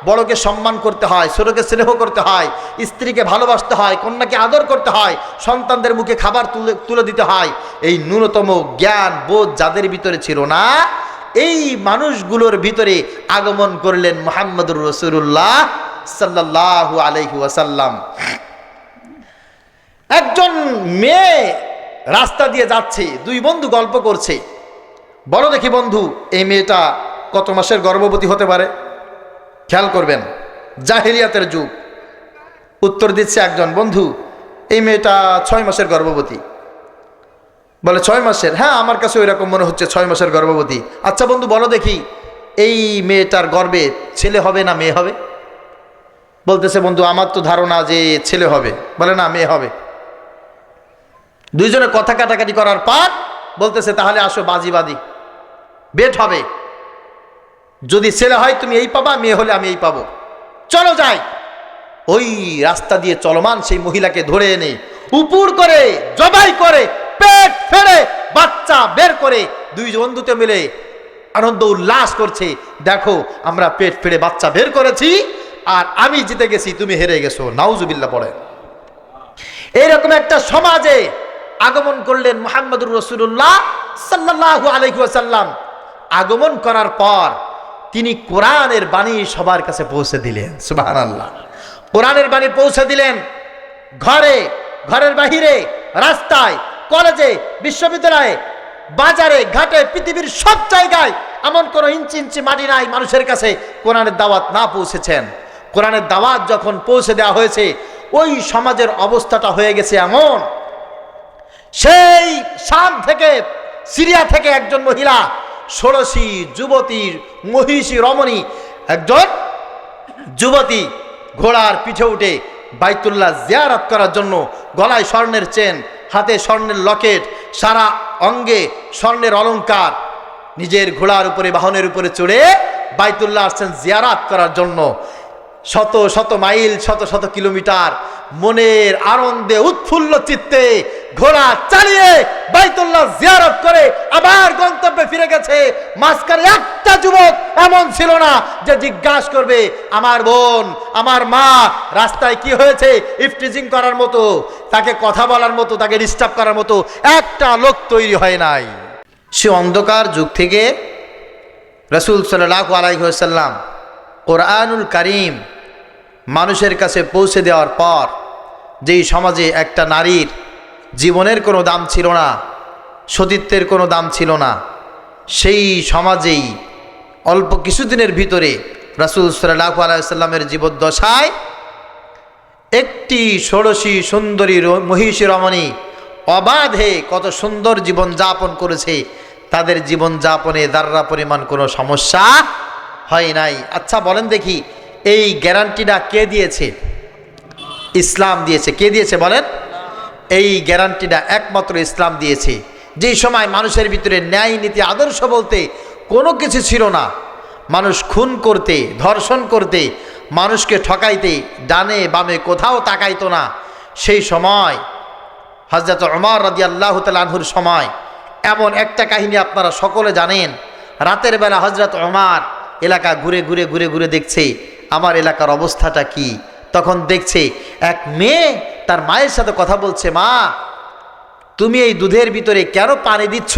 বড়কে সম্মান করতে হয়, ছোটকে স্নেহ করতে হয়, স্ত্রীকে ভালোবাসতে হয়, কন্যাকে আদর করতে হয়, সন্তানদের মুখে খাবার তুলে দিতে হয়, এই ন্যূনতম জ্ঞান বোধ যাদের ভিতরে ছিল না, এই মানুষগুলোর ভিতরে আগমন করলেন মুহাম্মদুর রাসূলুল্লাহ সাল্লাল্লাহু আলাইহি ওয়াসাল্লাম। একজন মেয়ে রাস্তা দিয়ে যাচ্ছে, দুই বন্ধু গল্প করছে। বলো দেখি বন্ধু এই মেয়েটা কত মাসের গর্ভবতী হতে পারে? খেয়াল করবেন, জাহিলিয়াতের যুগ। উত্তর দিচ্ছে একজন, বন্ধু এই মেয়েটা 6 মাসের গর্ভবতী। বলে 6 মাসের? হ্যাঁ আমার কাছে ওই রকম মনে হচ্ছে 6 মাসের গর্ভবতী। আচ্ছা বন্ধু বলো দেখি এই মেয়েটার গর্ভে ছেলে হবে না মেয়ে হবে? বলতেছে বন্ধু আমার তো ধারণা যে ছেলে হবে। বলে না মেয়ে হবে। দুইজনে কথা কাটাকাটি করার পর বলতেছে তাহলে আসো বাজি বেট হবে, যদি ছেলে হয় তুমি এই পাবা, মেয়ে হলে আমি এই পাবো, চলো যাই। ওই রাস্তা দিয়ে চলমান সেই মহিলাকে ধরে এনে উপর করে জবাই করে পেট ফেড়ে বাচ্চা বের করে দুই বন্ধুতে মিলে আনন্দ উল্লাস করছে, দেখো আমরা পেট ফেড়ে বাচ্চা বের করেছি আর আমি জিতে গেছি, তুমি হেরে গেছো। নাউজুবিল্লাহ পড়ে। এইরকম একটা সমাজে আগমন করলেন মুহাম্মদুর রাসূলুল্লাহ সাল্লাল্লাহু আলাইহি ওয়াসাল্লাম। আগমন করার পর তিনি কোরআনের বাণী সবার কাছে পৌঁছে দিলেন। সুবহানাল্লাহ। কোরআনের বাণী পৌঁছে দিলেন। ঘরে, ঘরের বাহিরে, রাস্তায়, কলেজে, বিশ্ববিদ্যালয়ে, বাজারে, ঘাটে, পৃথিবীর সব জায়গায় এমন কোনো ইঞ্চি ইঞ্চি মাটি নাই মানুষের কাছে কোরআনের দাওয়াত না পৌঁছেছেন। কোরআনের দাওয়াত যখন পৌঁছে দেওয়া হয়েছে, ওই সমাজের অবস্থাটা হয়ে গেছে এমন, সেই শাম থেকে, সিরিয়া থেকে একজন মহিলা, ষোড়শী যুবতী, মহিষী রমণী, একজন যুবতী ঘোড়ার পিঠে উঠে বাইতুল্লাহ জিয়ারত করার জন্য, গলায় স্বর্ণের চেন, হাতে স্বর্ণের লকেট, সারা অঙ্গে স্বর্ণের অলংকার, নিজের ঘোড়ার উপরে, বাহনের উপরে চড়ে বাইতুল্লাহ আসছেন জিয়ারত করার জন্য। শত শত মাইল, শত শত কিলোমিটার মনের আনন্দে উৎফুল্ল চিত্তে ঘোড়া চালিয়ে বাইতুল্লাহ জিয়ারত করে আবার গন্তব্যে ফিরে গেছে। মাঝখানে একটা যুবক এমন ছিল না যে জিজ্ঞাসা করবে আমার বোন, আমার মা রাস্তায় কি হয়েছে, ইফটিজিং করার মতো, তাকে কথা বলার মতো, তাকে ডিস্টার্ব করার মতো একটা লোক তৈরি হয় নাই। সে অন্ধকার যুগ থেকে রাসূল সাল্লাল্লাহু আলাইহি ওয়াসাল্লাম কোরআনুল কারীম মানুষের কাছে পৌঁছে দেওয়ার পর, যেই সমাজে একটা নারীর জীবনের কোনো দাম ছিল না, সতীত্বের কোনো দাম ছিল না, সেই সমাজেই অল্প কিছুদিনের ভিতরে রাসূল সাল্লাল্লাহু আলাইহি ওয়াসাল্লামের জীবদ্দশায় একটি ষোড়শী সুন্দরী মহিষী রমণী অবাধে কত সুন্দর জীবন যাপন করেছে। তাদের জীবন যাপনে দাররা পরিমাণ কোনো সমস্যা হয় নাই। আচ্ছা বলেন দেখি, এই গ্যারান্টিটা কে দিয়েছে? ইসলাম দিয়েছে। কে দিয়েছে বলেন? এই গ্যারান্টিটা একমাত্র ইসলাম দিয়েছে। যেই সময় মানুষের ভিতরে ন্যায় নীতি আদর্শ বলতে কোনো কিছু ছিল না, মানুষ খুন করতে, ধর্ষণ করতে, মানুষকে ঠকাইতে ডানে বামে কোথাও তাকাইতো না, সেই সময় হযরত ওমর রাদিয়াল্লাহু তাআলা আনহুর সময় এমন একটা কাহিনী আপনারা সকলে জানেন। রাতের বেলা হযরত ওমর এলাকা ঘুরে ঘুরে ঘুরে ঘুরে দেখছে আমার এলাকার অবস্থাটা কি। তখন দেখছে এক মেয়ে তার মায়ের সাথে কথা বলছে, মা তুমি এই দুধের ভিতরে কেন পানি দিচ্ছ?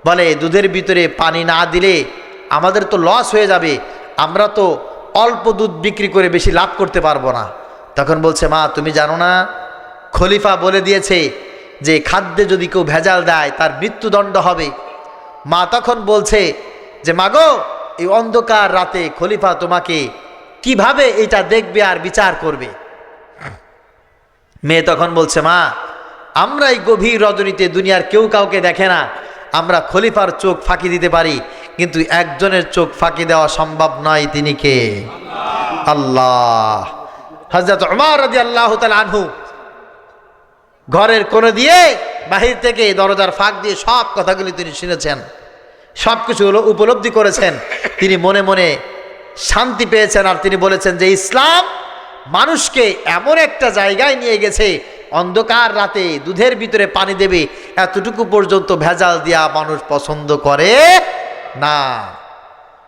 বলে দুধের ভিতরে পানি না দিলে আমাদের তো লস হয়ে যাবে, আমরা তো অল্প দুধ বিক্রি করে বেশি লাভ করতে পারবো না। তখন বলছে, মা তুমি জানো না খলিফা বলে দিয়েছে যে খাদ্যে যদি কেউ ভেজাল দেয় তার মৃত্যুদণ্ড হবে। মা তখন বলছে যে মাগো, এই অন্ধকার রাতে খলিফা তোমাকে কিভাবে এটা দেখবে আর বিচার করবে? মেয়ে তখন বলছে, মা আমরা এই গভীর রজনীতে দুনিয়ার কেউ কাউকে দেখে না, আমরা খলিফার চোখ ফাঁকি দিতে পারি, কিন্তু একজনের চোখ ফাঁকি দেওয়া সম্ভব নয়। তিনি কে? আল্লাহ। হযরত ওমর রাদিয়াল্লাহু তাআলা আনহু ঘরের কোণে দিয়ে বাহির থেকে দরজার ফাঁক দিয়ে সব কথাগুলি তিনি শুনেছেন, সব কিছু উপলব্ধি করেছেন। তিনি মনে মনে শান্তি পেয়েছেন আর তিনি বলেছেন যে ইসলাম মানুষকে এমন একটা জায়গায় নিয়ে গেছে, অন্ধকার রাতে দুধের ভিতরে পানি দেবে এতটুকু পর্যন্ত ভেজাল দেওয়া মানুষ পছন্দ করে না।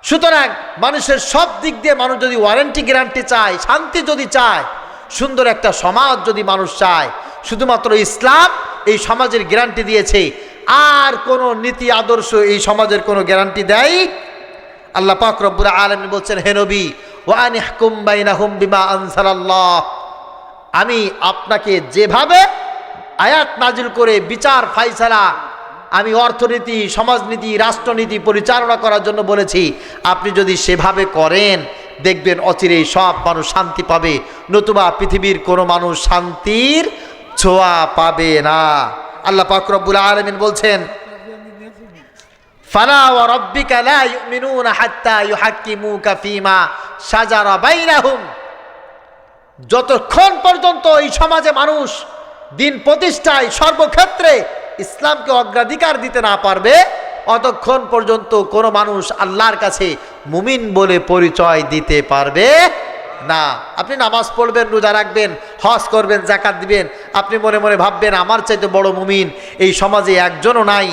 সুতরাং মানুষের সব দিক দিয়ে মানুষ যদি ওয়ারেন্টি গ্যারান্টি চায়, শান্তি যদি চায়, সুন্দর একটা সমাজ যদি মানুষ চায়, শুধুমাত্র ইসলাম এই সমাজের গ্যারান্টি দিয়েছে। আর কোন নীতি আদর্শ এই সমাজের কোনো গ্যারান্টি দেয়? আল্লাহ পাক রব্বুল আলামিন বলছেন, হে নবী ওয়া আনিহকুম বাইনাহুম বিমা আনজালাল্লাহ, আমি আপনাকে যেভাবে আয়াত নাজিল করে বিচার ফাইসালা, আমি অর্থনীতি, সমাজনীতি, রাষ্ট্রনীতি পরিচালনা করার জন্য বলেছি, আপনি যদি সেভাবে করেন দেখবেন অচিরেই সব মানুষ শান্তি পাবে, নতুবা পৃথিবীর কোনো মানুষ শান্তির ছোঁয়া পাবে না। আল্লাহ পাক রব্বুল আলামিন বলছেন, ফালা ওয়া রাব্বিকা লা ইউমিনুনা হাত্তা ইউহাক্কিমুকা ফীমা শাজারা বাইনাহুম, যতক্ষণ পর্যন্ত এই সমাজে মানুষ দিন প্রতিষ্ঠায় সর্বক্ষেত্রে ইসলামকে অগ্রাধিকার দিতে না পারবে, অতক্ষণ পর্যন্ত কোনো মানুষ আল্লাহর কাছে মুমিন বলে পরিচয় দিতে পারবে না। আপনি নামাজ পড়বেন, রোজা রাখবেন, হজ করবেন, যাকাত দিবেন, আপনি মনে মনে ভাববেন আমার চাইতে বড় মুমিন এই সমাজে একজনও নাই,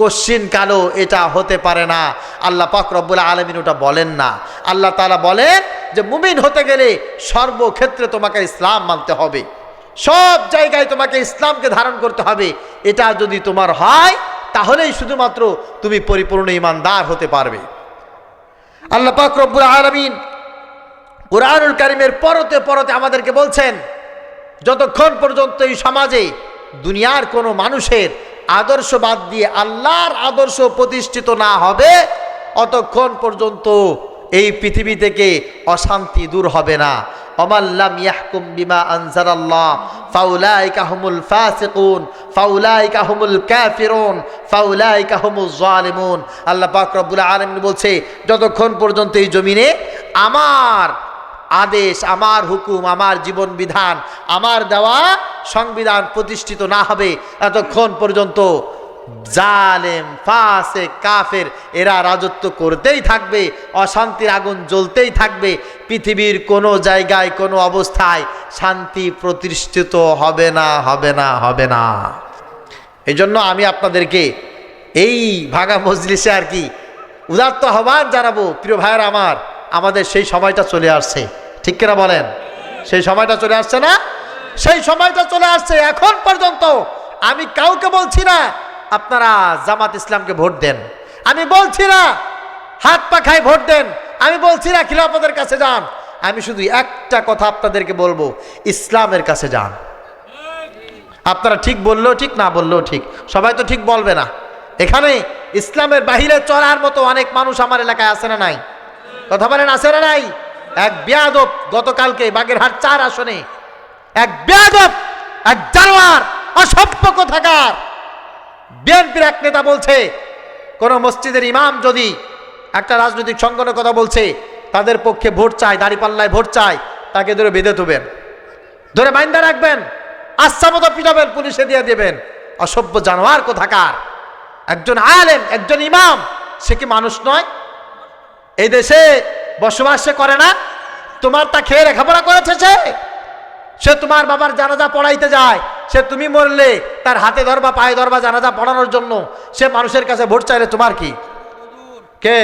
কশ্চিন কালো এটা হতে পারে না। আল্লাহ পাক রব্বুল আলামিন ওটা বলেন না। আল্লাহ তাআলা বলেন যে মুমিন হতে গেলে সর্বক্ষেত্রে তোমাকে ইসলাম মানতে হবে, সব জায়গায় তোমাকে ইসলামকে ধারণ করতে হবে। এটা যদি তোমার হয় তাহলেই শুধুমাত্র তুমি পরিপূর্ণ ঈমানদার হতে পারবে। আল্লাহ পাক রব্বুল আলামিন কুরআনুল কারীমের পরতে পরতে আমাদেরকে বলছেন যতক্ষণ পর্যন্ত এই সমাজে দুনিয়ার কোনো মানুষের আদর্শ বাদ দিয়ে আল্লাহর আদর্শ প্রতিষ্ঠিত না হবে, অতক্ষণ পর্যন্ত এই পৃথিবী থেকে অশান্তি দূর হবে না। ওমাল্লাম ইয়াহকুম বিমা আনজালাল্লাহ ফাউলাইকা হুমুল ফাসিকুন ফাউলাইকা হুমুল কাফিরুন ফাউলাইকা হুমুজ জালিমুন। আল্লাহ পাক রব্বুল আলামিন বলছে, যতক্ষণ পর্যন্ত এই জমিনে আমার আদেশ, আমার হুকুম, আমার জীবন বিধান, আমার দেওয়া সংবিধান প্রতিষ্ঠিত না হবে, এতক্ষণ পর্যন্ত জালেম, ফাসিক, কাফের এরা রাজত্ব করতেই থাকবে, অশান্তির আগুন জ্বলতেই থাকবে। পৃথিবীর কোনো জায়গায় কোনো অবস্থায় শান্তি প্রতিষ্ঠিত হবে না, হবে না, হবে না। এই জন্য আমি আপনাদেরকে এই ভাগা মজলিসে আর কি উদাত্ত আহ্বান জানাবো, প্রিয় ভাইয়েরা আমার, আমাদের সেই সময়টা চলে আসছে, ঠিক কিনা বলেন? সেই সময়টা চলে আসছে না? সেই সময়টা চলে আসছে। এখন পর্যন্ত আমি কাউকে বলছি না আপনারা জামাত ইসলামকে ভোট দেন, আমি বলছি না হাত পাখায় ভোট দেন, আমি বলছি না খিলাফতের কাছে যান। আমি শুধু একটা কথা আপনাদেরকে বলবো, ইসলামের কাছে যান। আপনারা ঠিক বললেও ঠিক, না বললেও ঠিক, সবাই তো ঠিক বলবে না। এখানে ইসলামের বাহিরে চলার মতো অনেক মানুষ আমার এলাকায় আছে না নাই? কথা বলেন, আছে না নাই? এক বেয়াদব গতকালকে বাগেরহাট 4 আসনে এক বেয়াদব, এক জানোয়ার, অসভ্য কোথাকার বিএনপির এক নেতা বলছে, কোন মসজিদের ইমাম যদি একটা রাজনৈতিক সংগঠনের কথা বলছে, তাদের পক্ষে ভোট চায়, দাঁড়িপাল্লায় ভোট চায়, তাকে ধরে বেঁধে তুবেন, ধরে বাইন্দা রাখবেন, আচ্ছা মতো পিটাবেন, পুলিশে দিয়ে দেবেন। অসভ্য জানোয়ার কোথাকার। একজন আলেম, একজন ইমাম, সে কি মানুষ নয়? এই দেশে বসবাস সে করে না? তোমার তা খেয়ে লেখাপড়া করেছে সে তোমার বাবার জানাজা পড়াইতে যায়, সে তুমি মরলে তার হাতে ধরবা, পায়ে ধরবা জানাজা পড়ানোর জন্য, সে মানুষের কাছে ভোট চাইলে তোমার কি? কে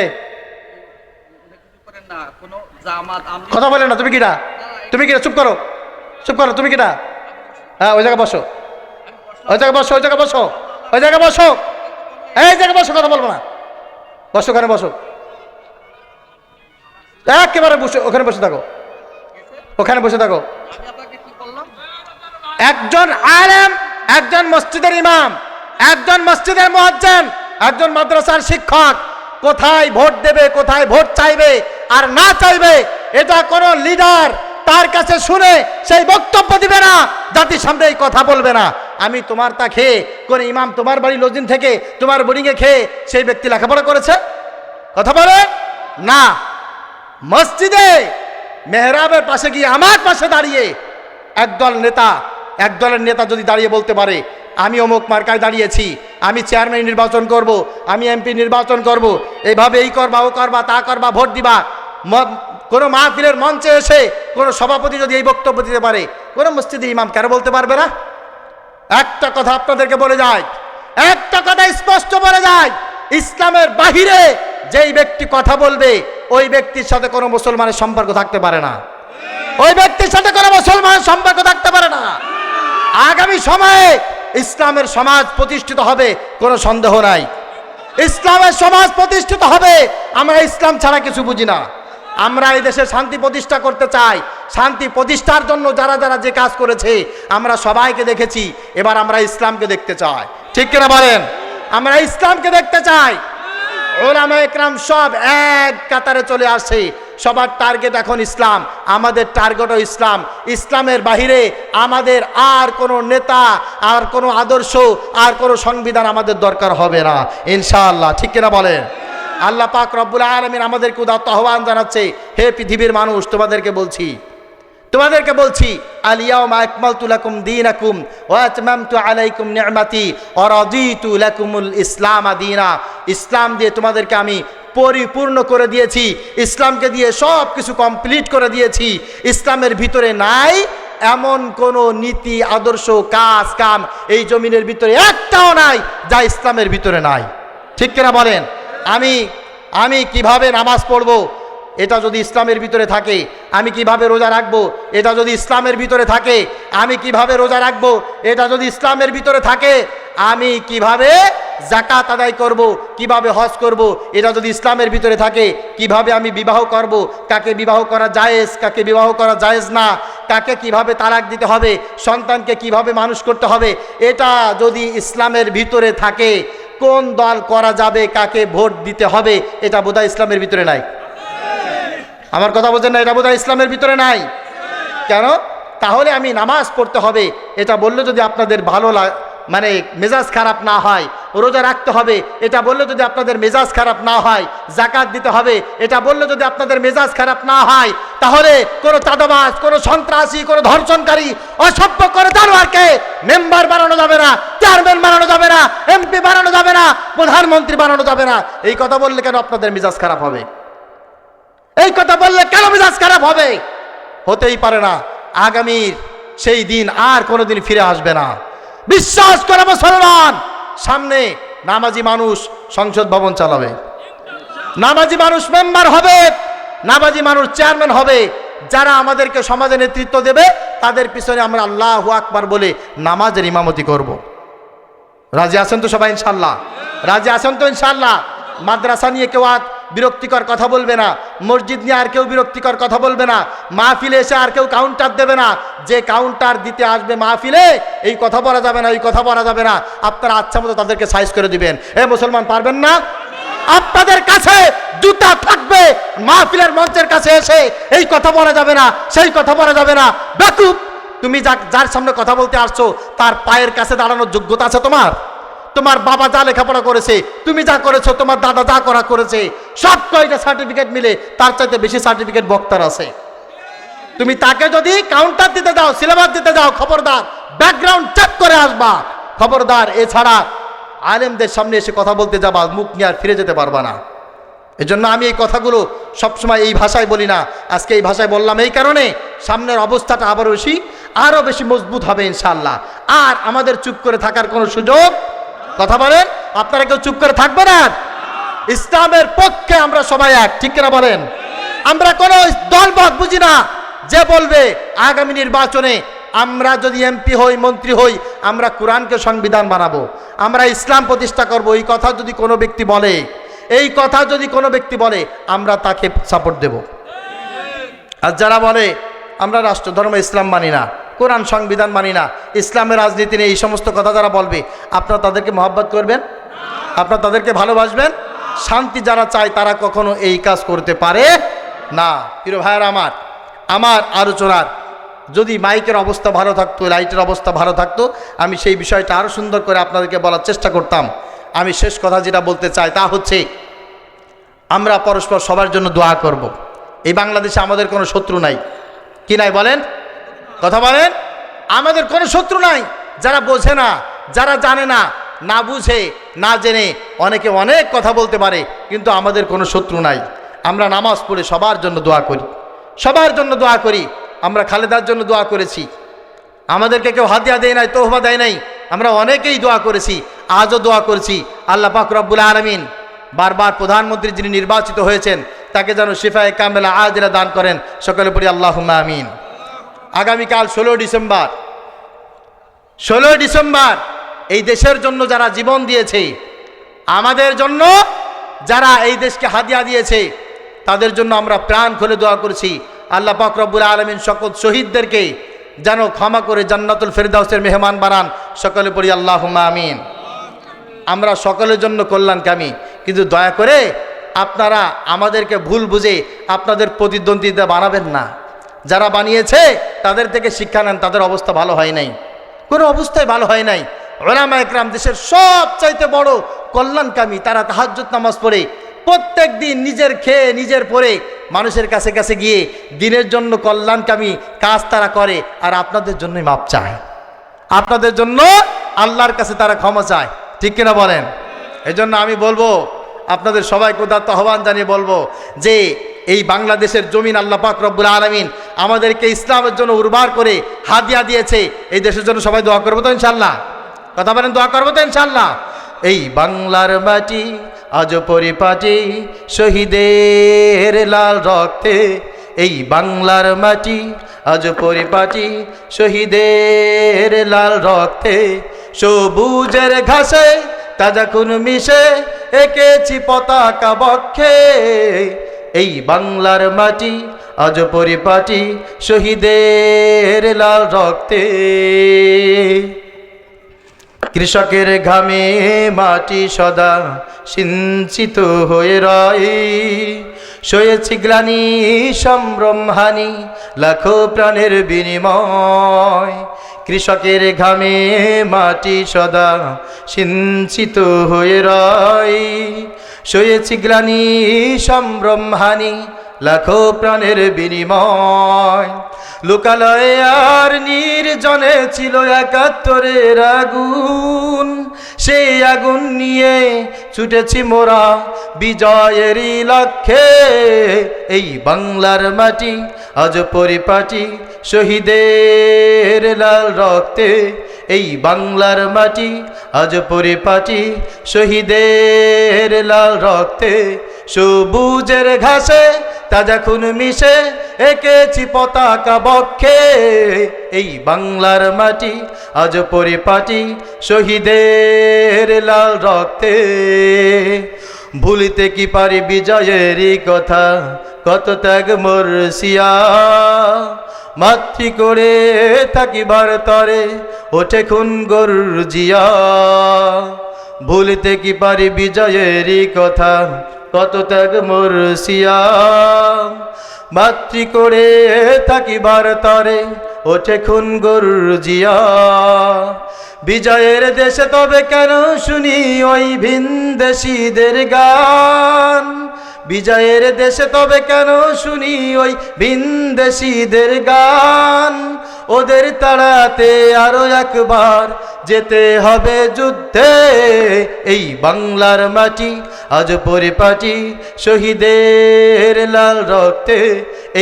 কথা বলে না? তুমি কিটা? তুমি কিটা? চুপ করো, চুপ করো, তুমি কিটা? হ্যাঁ, ওই জায়গায় বসো, ওই জায়গায় বসো, ওই জায়গায় বসো, ওই জায়গায় বসো, এই জায়গায় বসো, কথা বলবো না, বসো, ওখানে বসো, একেবারে বসে, ওখানে বসে থাকো, ওখানে বসে থাকো। একজন আলেম, একজন মসজিদের ইমাম, একজন মসজিদের মুয়াজ্জিন, একজন মাদ্রাসার শিক্ষক কোথায় ভোট দেবে, কোথায় ভোট চাইবে আর না চাইবে, এটা কোন লিডার তার কাছে শুনে সেই বক্তব্য দিবে না, জাতির সামনে এই কথা বলবে না। আমি তোমার তা খেয়ে, কোন ইমাম তোমার বাড়ি লজিন থেকে তোমার বোর্ডিংয়ে খেয়ে সেই ব্যক্তি লেখাপড়া করেছে? কথা বলে না। মসজিদে মেহরাবের পাশে গিয়ে আমার পাশে দাঁড়িয়ে একদলের নেতা যদি দাঁড়িয়ে বলতে পারে, আমি অমুক মার্কায় দাঁড়িয়েছি, আমি চেয়ারম্যান নির্বাচন করব, আমি এমপি নির্বাচন করব, এইভাবে এই করবা, ও করবা, তা করবা, ভোট দিবা, কোনো মাহফিলের মঞ্চে এসে কোনো সভাপতি যদি এই বক্তব্য দিতে পারে, কোনো মসজিদে ইমাম কেন বলতে পারবে না? একটা কথা আপনাদেরকে বলে যায়, একটা কথা স্পষ্ট বলে যায়, ইসলামের বাহিরে যেই ব্যক্তি কথা বলবে, ওই ব্যক্তির সাথে কোনো মুসলমানের সম্পর্ক থাকতে পারে না, ওই ব্যক্তির সাথে কোনো মুসলমানের সম্পর্ক থাকতে পারে না। আগামী সময়ে ইসলামের সমাজ প্রতিষ্ঠিত হবে, কোনো সন্দেহ নাই। ইসলামের সমাজ প্রতিষ্ঠিত হবে। আমরা ইসলাম ছাড়া কিছু বুঝি না। আমরা এই দেশে শান্তি প্রতিষ্ঠা করতে চাই। শান্তি প্রতিষ্ঠার জন্য যারা যারা যে কাজ করেছে আমরা সবাইকে দেখেছি, এবার আমরা ইসলামকে দেখতে চাই, ঠিক কিনা বলেন? আমরা ইসলামকে দেখতে চাই। ওলামা একরাম সব এক কাতারে চলে আসে, সবার টার্গেট এখন ইসলাম, আমাদের টার্গেটও ইসলাম। ইসলামের বাহিরে আমাদের আর কোনো নেতা, আর কোনো আদর্শ, আর কোনো সংবিধান আমাদের দরকার হবে না ইনশাআল্লাহ, ঠিক কিনা বলেন? আল্লাহ পাক রব্বুল আলামিন আমাদেরকে উদাত্ত আহ্বান জানাচ্ছে, হে পৃথিবীর মানুষ, তোমাদেরকে বলছি আলিয়াউমা আকমালতু লাকুম দীনাকুম ওয়া আতমামতু আলাইকুম নি'মাতি ওয়া রাদিতু লাকুমুল ইসলাম দীনা। ইসলাম দিয়ে তোমাদেরকে আমি পরিপূর্ণ করে দিয়েছি, ইসলামকে দিয়ে সব কিছু কমপ্লিট করে দিয়েছি। ইসলামের ভিতরে নাই এমন কোনো নীতি, আদর্শ, কাজ কাম এই জমিনের ভিতরে একটাও নাই যা ইসলামের ভিতরে নাই, ঠিক কিনা বলেন? আমি কিভাবে নামাজ পড়বো, এটা যদি ইসলামের ভিতরে থাকে, আমি কিভাবে রোজা রাখবো, এটা যদি ইসলামের ভিতরে থাকে, আমি কিভাবে রোজা রাখবো, এটা যদি ইসলামের ভিতরে থাকে, আমি কিভাবে যাকাত আদায় করব, কিভাবে হজ করব, এটা যদি ইসলামের ভিতরে থাকে, কিভাবে আমি বিবাহ করব, কাকে বিবাহ করা জায়েজ, কাকে বিবাহ করা জায়েজ না, কাকে কিভাবে তালাক দিতে হবে, সন্তানকে কিভাবে মানুষ করতে হবে, এটা যদি ইসলামের ভিতরে থাকে, কোন দল করা যাবে, কাকে ভোট দিতে হবে, এটা বোধহয় ইসলামের ভিতরে নাই। আমার কথা বলছেন না? এটা বোধহয় ইসলামের ভিতরে নাই। কেন? তাহলে আমি নামাজ পড়তে হবে, এটা বললে যদি আপনাদের ভালো মানে মেজাজ খারাপ না হয়, রোজা রাখতে হবে, এটা বললে যদি আপনাদের মেজাজ খারাপ না হয়, যাকাত দিতে হবে, এটা বললে যদি আপনাদের মেজাজ খারাপ না হয়, তাহলে কোনো চাঁদাবাজ, কোনো সন্ত্রাসী, কোনো ধর্ষণকারী, অসভ্য করে জানোয়ারকে মেম্বার বানানো যাবে না, চেয়ারম্যান বানানো যাবে না, এমপি বানানো যাবে না, প্রধানমন্ত্রী বানানো যাবে না। এই কথা বললে কেন আপনাদের মেজাজ খারাপ হবে? এই কথা বললে কেন মেজাজ খারাপ হবে? হতেই পারে না। আগামীর সেই দিন আর কোনোদিন ফিরে আসবে না। বিশ্বাস করে মুসলমান, সামনে নামাজি মানুষ সংসদ ভবন চালাবে, নামাজি মানুষ মেম্বার হবে, নামাজি মানুষ চেয়ারম্যান হবে। যারা আমাদেরকে সমাজে নেতৃত্ব দেবে তাদের পিছনে আমরা আল্লাহু আকবার বলে নামাজের ইমামতি করব। রাজি আছেন তো সবাই ইনশাল্লাহ? রাজি আছেন তো ইনশাল্লাহ? মাদ্রাসা নিয়ে কেউ আর বিরক্তিকর কথা বলবে না, মসজিদ নিয়ে আর কেউ বিরক্তিকর কথা বলবে না, মাহফিলে এসে আর কেউ কাউন্টার দেবে না। যে কাউন্টার দিতে আসবে মাহফিলে, এই কথা বলা যাবে না, এই কথা বলা যাবে না, আপনারা আচ্ছা মতো তাদেরকে সাইজ করে দিবেন। এ মুসলমান, পারবেন না? আপনাদের কাছে জুতা থাকবে, মাহফিলের মঞ্চের কাছে এসে এই কথা বলা যাবে না, সেই কথা বলা যাবে না। বেকুব, তুমি যার সামনে কথা বলতে আসছো তার পায়ের কাছে দাঁড়ানোর যোগ্যতা আছে তোমার? তোমার বাবা যা লেখাপড়া করেছে, তুমি যা করেছো, তোমার দাদা যা করেছে, সব কয়টা সার্টিফিকেট মিলে তার চাইতে বেশি সার্টিফিকেট বক্তার আছে। তুমি তাকে যদি কাউন্টার দিতে যাও, সিলেবাস দিতে যাও, খবরদার ব্যাকগ্রাউন্ড চেক করে আসবা, খবরদার। এছাড়া আলেমদের সামনে এসে কথা বলতে যাবা, মুখ নিয়ে আর ফিরে যেতে পারবা না। এজন্য আমি এই কথাগুলো সবসময় এই ভাষায় বলি না, আজকে এই ভাষায় বললাম এই কারণে, সামনের অবস্থাটা আরো বেশি মজবুত হবে ইনশাআল্লাহ। আর আমাদের চুপ করে থাকার কোনো সুযোগ, কথা বলেন, আপনারা কেউ চুপ করে থাকবেন না। ইসলামের পক্ষে আমরা সবাই এক, ঠিক কিনা বলেন? আমরা কোনো দলমত বুঝি না। যে বলবে আগামী নির্বাচনে আমরা যদি এমপি হই, মন্ত্রী হই, আমরা কোরআনকে সংবিধান বানাবো, আমরা ইসলাম প্রতিষ্ঠা করব, এই কথা যদি কোনো ব্যক্তি বলে, এই কথা যদি কোনো ব্যক্তি বলে, আমরা তাকে সাপোর্ট দেব। আর যারা বলে আমরা রাষ্ট্র ধর্ম ইসলাম মানি না, কোরআন সংবিধান মানি না, ইসলামের রাজনীতি নেই, এই সমস্ত কথা যারা বলবে, আপনারা তাদেরকে মহব্বত করবেন? আপনারা তাদেরকে ভালোবাসবেন? শান্তি যারা চায় তারা কখনো এই কাজ করতে পারে না। প্রিয় ভাইয়েরা আমার আলোচনার যদি মাইকের অবস্থা ভালো থাকতো, লাইটের অবস্থা ভালো থাকতো, আমি সেই বিষয়টা আরও সুন্দর করে আপনাদেরকে বলার চেষ্টা করতাম। আমি শেষ কথা যেটা বলতে চাই তা হচ্ছে, আমরা পরস্পর সবার জন্য দোয়া করব। এই বাংলাদেশে আমাদের কোনো শত্রু নাই, কি নাই বলেন? কথা বলেন, আমাদের কোনো শত্রু নাই। যারা বোঝে না, যারা জানে না, না বুঝে না জেনে অনেকে অনেক কথা বলতে পারে, কিন্তু আমাদের কোনো শত্রু নাই। আমরা নামাজ পড়ে সবার জন্য দোয়া করি, সবার জন্য দোয়া করি। আমরা খালেদার জন্য দোয়া করেছি, আমাদেরকে কেউ হাদিয়া দেয় নাই, তোহবা দেয় নাই, আমরা অনেকেই দোয়া করেছি, আজও দোয়া করছি। আল্লাহ পাক রব্বুল আলামিন বারবার প্রধানমন্ত্রী যিনি নির্বাচিত হয়েছেন তাকে যেন শিফায়ে কামেলা আজিলা দান করেন, সকলে পড়ি আল্লাহুম্মা আমিন। আগামীকাল 16 ডিসেম্বর এই দেশের জন্য যারা জীবন দিয়েছে, আমাদের জন্য যারা এই দেশকে হাদিয়া দিয়েছে, তাদের জন্য আমরা প্রাণ খুলে দোয়া করছি। আল্লাহ পাক রব্বুল আলামিন সকল শহীদদেরকে যেন ক্ষমা করে জান্নাতুল ফেরদাউসের মেহমান বানান, সকলে পড়ি আল্লাহুম্মা আমিন। আমরা সকলের জন্য কল্যাণকামী, কিন্তু দয়া করে আপনারা আমাদেরকে ভুল বুঝে আপনাদের প্রতিদ্বন্দ্বিতা বানাবেন না। যারা বানিয়েছে তাদের থেকে শিক্ষা নেন, তাদের অবস্থা ভালো হয় নাই, কোনো অবস্থায় ভালো হয় নাই। উলামা একরাম দেশের সবচাইতে বড় কল্যাণকামী, তারা তাহাজ্জুদ নামাজ পড়ে প্রত্যেক দিন নিজের খেয়ে নিজের পরে মানুষের কাছে কাছে গিয়ে দিনের জন্য কল্যাণকামী কাজ তারা করে, আর আপনাদের জন্যই মাপ চায়, আপনাদের জন্য আল্লাহর কাছে তারা ক্ষমা চায়, ঠিক কিনা বলেন? এজন্য আমি বলবো, আপনাদের সবাইকে উদাত্ত আহ্বান জানিয়ে বলবো যে এই বাংলাদেশের জমিন আল্লাহ পাক রব্বুল আলামিন আমাদেরকে ইসলামের জন্য উর্বর করে হাদিয়া দিয়েছে। এই দেশের জন্য সবাই দোয়া করবো তো ইনশাল্লাহ? কথা বলেন, দোয়া করবো তো ইনশাল্লাহ? এই বাংলার মাটি আজ পরিপাটি শহীদের লাল রক্তে, এই বাংলার মাটি আজ পরিপাটি শহীদের লাল রক্তে, সবুজের ঘাসে তাজা খুন মিশে এঁকেছি পতাকা বক্ষে। এই বাংলার মাটি আজ পরিপাটি শহীদের লাল রক্তে। কৃষকের ঘামে মাটি সদা সিঞ্চিত হয়ে রয়, সয়েছি গ্লানি সম্ভ্রম হানি লাখো প্রাণের বিনিময়। কৃষকের ঘামে মাটি সদা সিঞ্চিত হয়ে রয়, সয়েছি গ্লানি সম্ভ্রম হানি লাখো প্রাণের বিনিময়। লোকালয়ে আর নির্জনে ছিল ৭১-এর আগুন, সেই আগুন নিয়ে ছুটেছি মোরা বিজয়েরই লক্ষ্যে। এই বাংলার মাটি আজ পরিপাটি শহীদের লাল রক্তে। এই বাংলার মাটি আজ পরিপাটি শহীদের লাল রক্তে। সবুজের ঘাসে তাজা খুন মিশে এঁকেছি পতাকা বক্ষে। এই বাংলার মাটি আজ পরিপাটি শহীদের লাল রক্তে। ভুলিতে কি পারি বিজয়েরই কথা, কত ত্যাগ মোর সিয়া। মাতৃ করে থাকিবার তরে ওঠে খুন গর্জিয়া। ভুলিতে কি পারি বিজয়েরই কথা, কত ত্যাগ মোর সিয়া। মাতৃ করে থাকিবার তরে ওঠে খুন গর্জিয়া। বিজয়ের দেশে তবে কেন শুনি ওই ভিনদেশীদের গান। বিজয়ের দেশে তবে কেন শুনি ওই ভিনদেশীদের গান। ওদের তাড়াতে আরো একবার যেতে হবে যুদ্ধে। এই বাংলার মাটি আজ পরিপাটি শহীদের লাল রক্তে।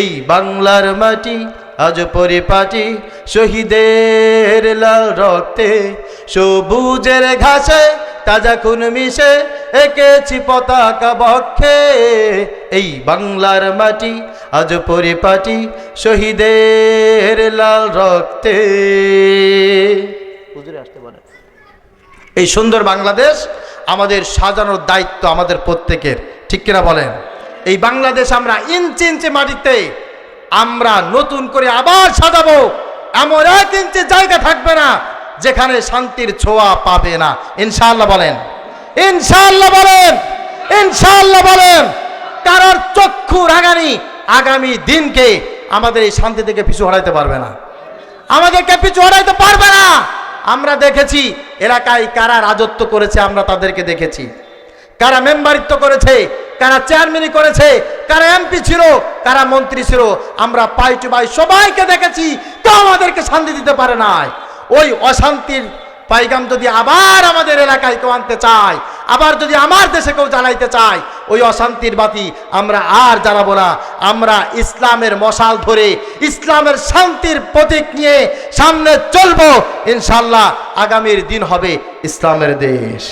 এই বাংলার মাটি আজ পরিপাটি শহীদের লাল রক্তে। সবুজের ঘাসে তাজা খুন মিশে এঁকেছি পতাকা বক্ষে। এই বাংলার মাটি আজ পরিপাটি শহীদের লাল রক্তে। এই সুন্দর বাংলাদেশ আমাদের সাজানোর দায়িত্ব আমাদের প্রত্যেকের, ঠিক কিনা বলেন? এই বাংলাদেশ আমরা ইঞ্চি ইঞ্চি মাটিতে আমরা নতুন করে আবার সাজাবো। এমন ১ ইঞ্চি জায়গা থাকবে না যেখানে শান্তির ছোঁয়া পাবে না। ইনশাআল্লাহ বলেন, ইনশাআল্লাহ বলেন, ইনশাআল্লাহ বলেন। কারোর চক্ষু রাঙানি আগামী দিনকে আমাদের এই শান্তি থেকে পিছু হটাইতে পারবে না, আমাদেরকে পিছু হটাইতে পারবে না। আমরা দেখেছি এলাকায় কারা রাজত্ব করেছে, আমরা তাদেরকে দেখেছি। কারা মেম্বারিত্ব করেছে, কারা চেয়ারম্যানই করেছে, কারা এমপি ছিল, কারা মন্ত্রী ছিল। আমরা পাই টু পাই সবাইকে দেখেছি, কেউ আমাদেরকে শান্তি দিতে পারে নাই। ওই অশান্তির পাইগাম যদি আবার আমাদের এলাকায় কেউ আনতে চায়, আবার যদি আমার দেশে কেউ জ্বালাইতে চায়, ওই অশান্তির বাতি আমরা আর জ্বালাবো না। আমরা ইসলামের মশাল ধরে ইসলামের শান্তির প্রতীক নিয়ে সামনে চলবো। ইনশাআল্লাহ আগামীর দিন হবে ইসলামের দেশ।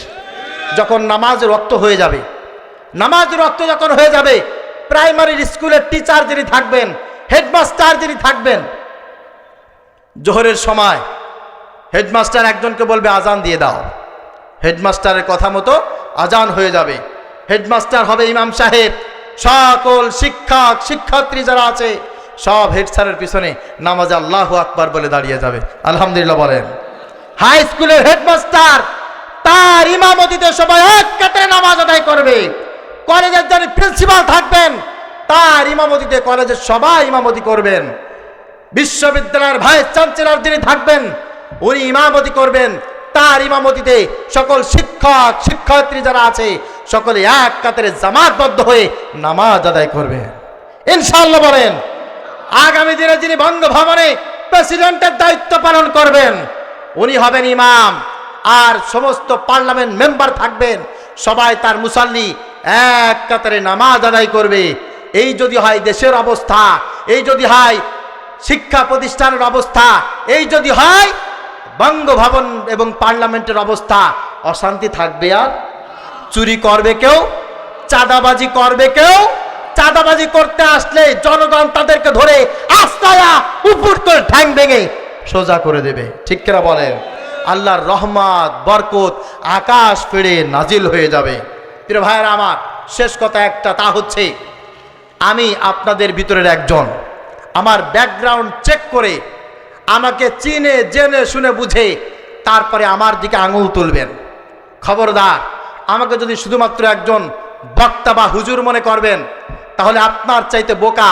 যখন নামাজ রক্ত হয়ে যাবে, নামাজ রক্ত যখন হয়ে যাবে, প্রাইমারি স্কুলের টিচার যিনি থাকবেন, হেডমাস্টার যিনি থাকবেন, জোহরের সময় হেডমাস্টার একজনকে বলবে আজান দিয়ে দাও। হেডমাস্টারের কথা মতো আজান হয়ে যাবে। হেডমাস্টার হবে ইমাম সাহেব। সকল শিক্ষক শিক্ষার্থী যারা আছে সব হেড স্যারের পিছনে নামাজে আল্লাহু আকবার বলে দাঁড়িয়ে যাবে। আলহামদুলিল্লাহ বলেন। হাই স্কুলের হেডমাস্টার তার ইমামতিতে সবাই এক কাতারে নামাজ আদায় করবে। কলেজের যিনি প্রিন্সিপাল থাকবেন তার ইমামতিতে কলেজের সবাই ইমামতি করবেন। বিশ্ববিদ্যালয়ের ভাইস চ্যান্সেলর যিনি থাকবেন উনি ইমামতি করবেন। তার ইমামতিতে সকল শিক্ষক শিক্ষার্থী যারা আছে সকলে এক কাতারে জামাতবদ্ধ হয়ে নামাজ আদায় করবে। ইনশাআল্লাহ বলেন। আগামী দিনে যিনি বঙ্গভবনে প্রেসিডেন্টের দায়িত্ব পালন করবেন উনি হবেন ইমাম, আর সমস্ত পার্লামেন্ট মেম্বার থাকবেন সবাই তার মুসাল্লি, এক কাতারে নামাজ আদায় করবে। এই যদি হয় দেশের অবস্থা, এই যদি হয় শিক্ষা প্রতিষ্ঠানের অবস্থা, এই যদি হয় বঙ্গভবন এবং পার্লামেন্টের অবস্থা, অশান্তি থাকবে আর? চুরি করবে কেউ, চাঁদাবাজি করবে কেউ। চাঁদাবাজি করতে আসলে জনগণ তাদেরকে ধরে আস্তায়া উপর করে ঠ্যাং ভেঙে সোজা করে দেবে, ঠিক কিনা বলেন? আল্লাহর রহমত বরকত আকাশ ফেড়ে নাজিল হয়ে যাবে। প্রিয় ভাইয়েরা আমার, শেষ কথা একটা, তা হচ্ছে আমি আপনাদের ভিতরের একজন। আমার ব্যাকগ্রাউন্ড চেক করে আমাকে চিনে জেনে শুনে বুঝে তারপরে আমার দিকে আঙুল তুলবেন। খবরদার, আমাকে যদি শুধুমাত্র একজন বক্তা বা হুজুর মনে করবেন, তাহলে আপনার চাইতে বোকা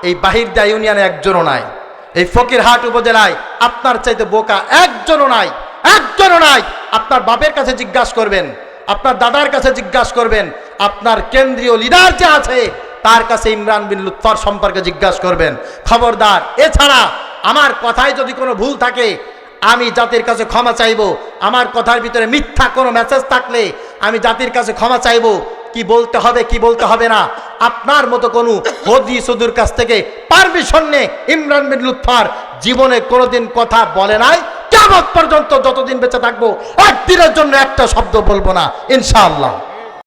এই বাহিরদা ইউনিয়নে একজনও নাই, এই ফকিরহাট উপজেলায় আপনার চাইতে বোকা একজনও নাই, একজনও নাই। আপনার বাপের কাছে জিজ্ঞাসা করবেন, আপনার দাদার কাছে জিজ্ঞাসা করবেন, আপনার কেন্দ্রীয় লিডার যে আছে তার কাছে ইমরান বিন লুৎফর সম্পর্কে জিজ্ঞাসা করবেন। খবরদার, এছাড়া আমার কথায় যদি কোনো ভুল থাকে আমি জাতির কাছে ক্ষমা চাইব। আমার কথার ভিতরে মিথ্যা কোনো মেসেজ থাকলে আমি জাতির কাছে ক্ষমা চাইব। কি বলতে হবে কি বলতে হবে না, আপনার মতো কোনো হদি সদুর কাছ থেকে পারমিশন নিয়ে ইমরান বিন লুৎফর জীবনে কোনোদিন কথা বলে নাই। কিয়ামত পর্যন্ত যতদিন বেঁচে থাকবো একদিনের জন্য একটা শব্দ বলবো না, ইনশাআল্লাহ।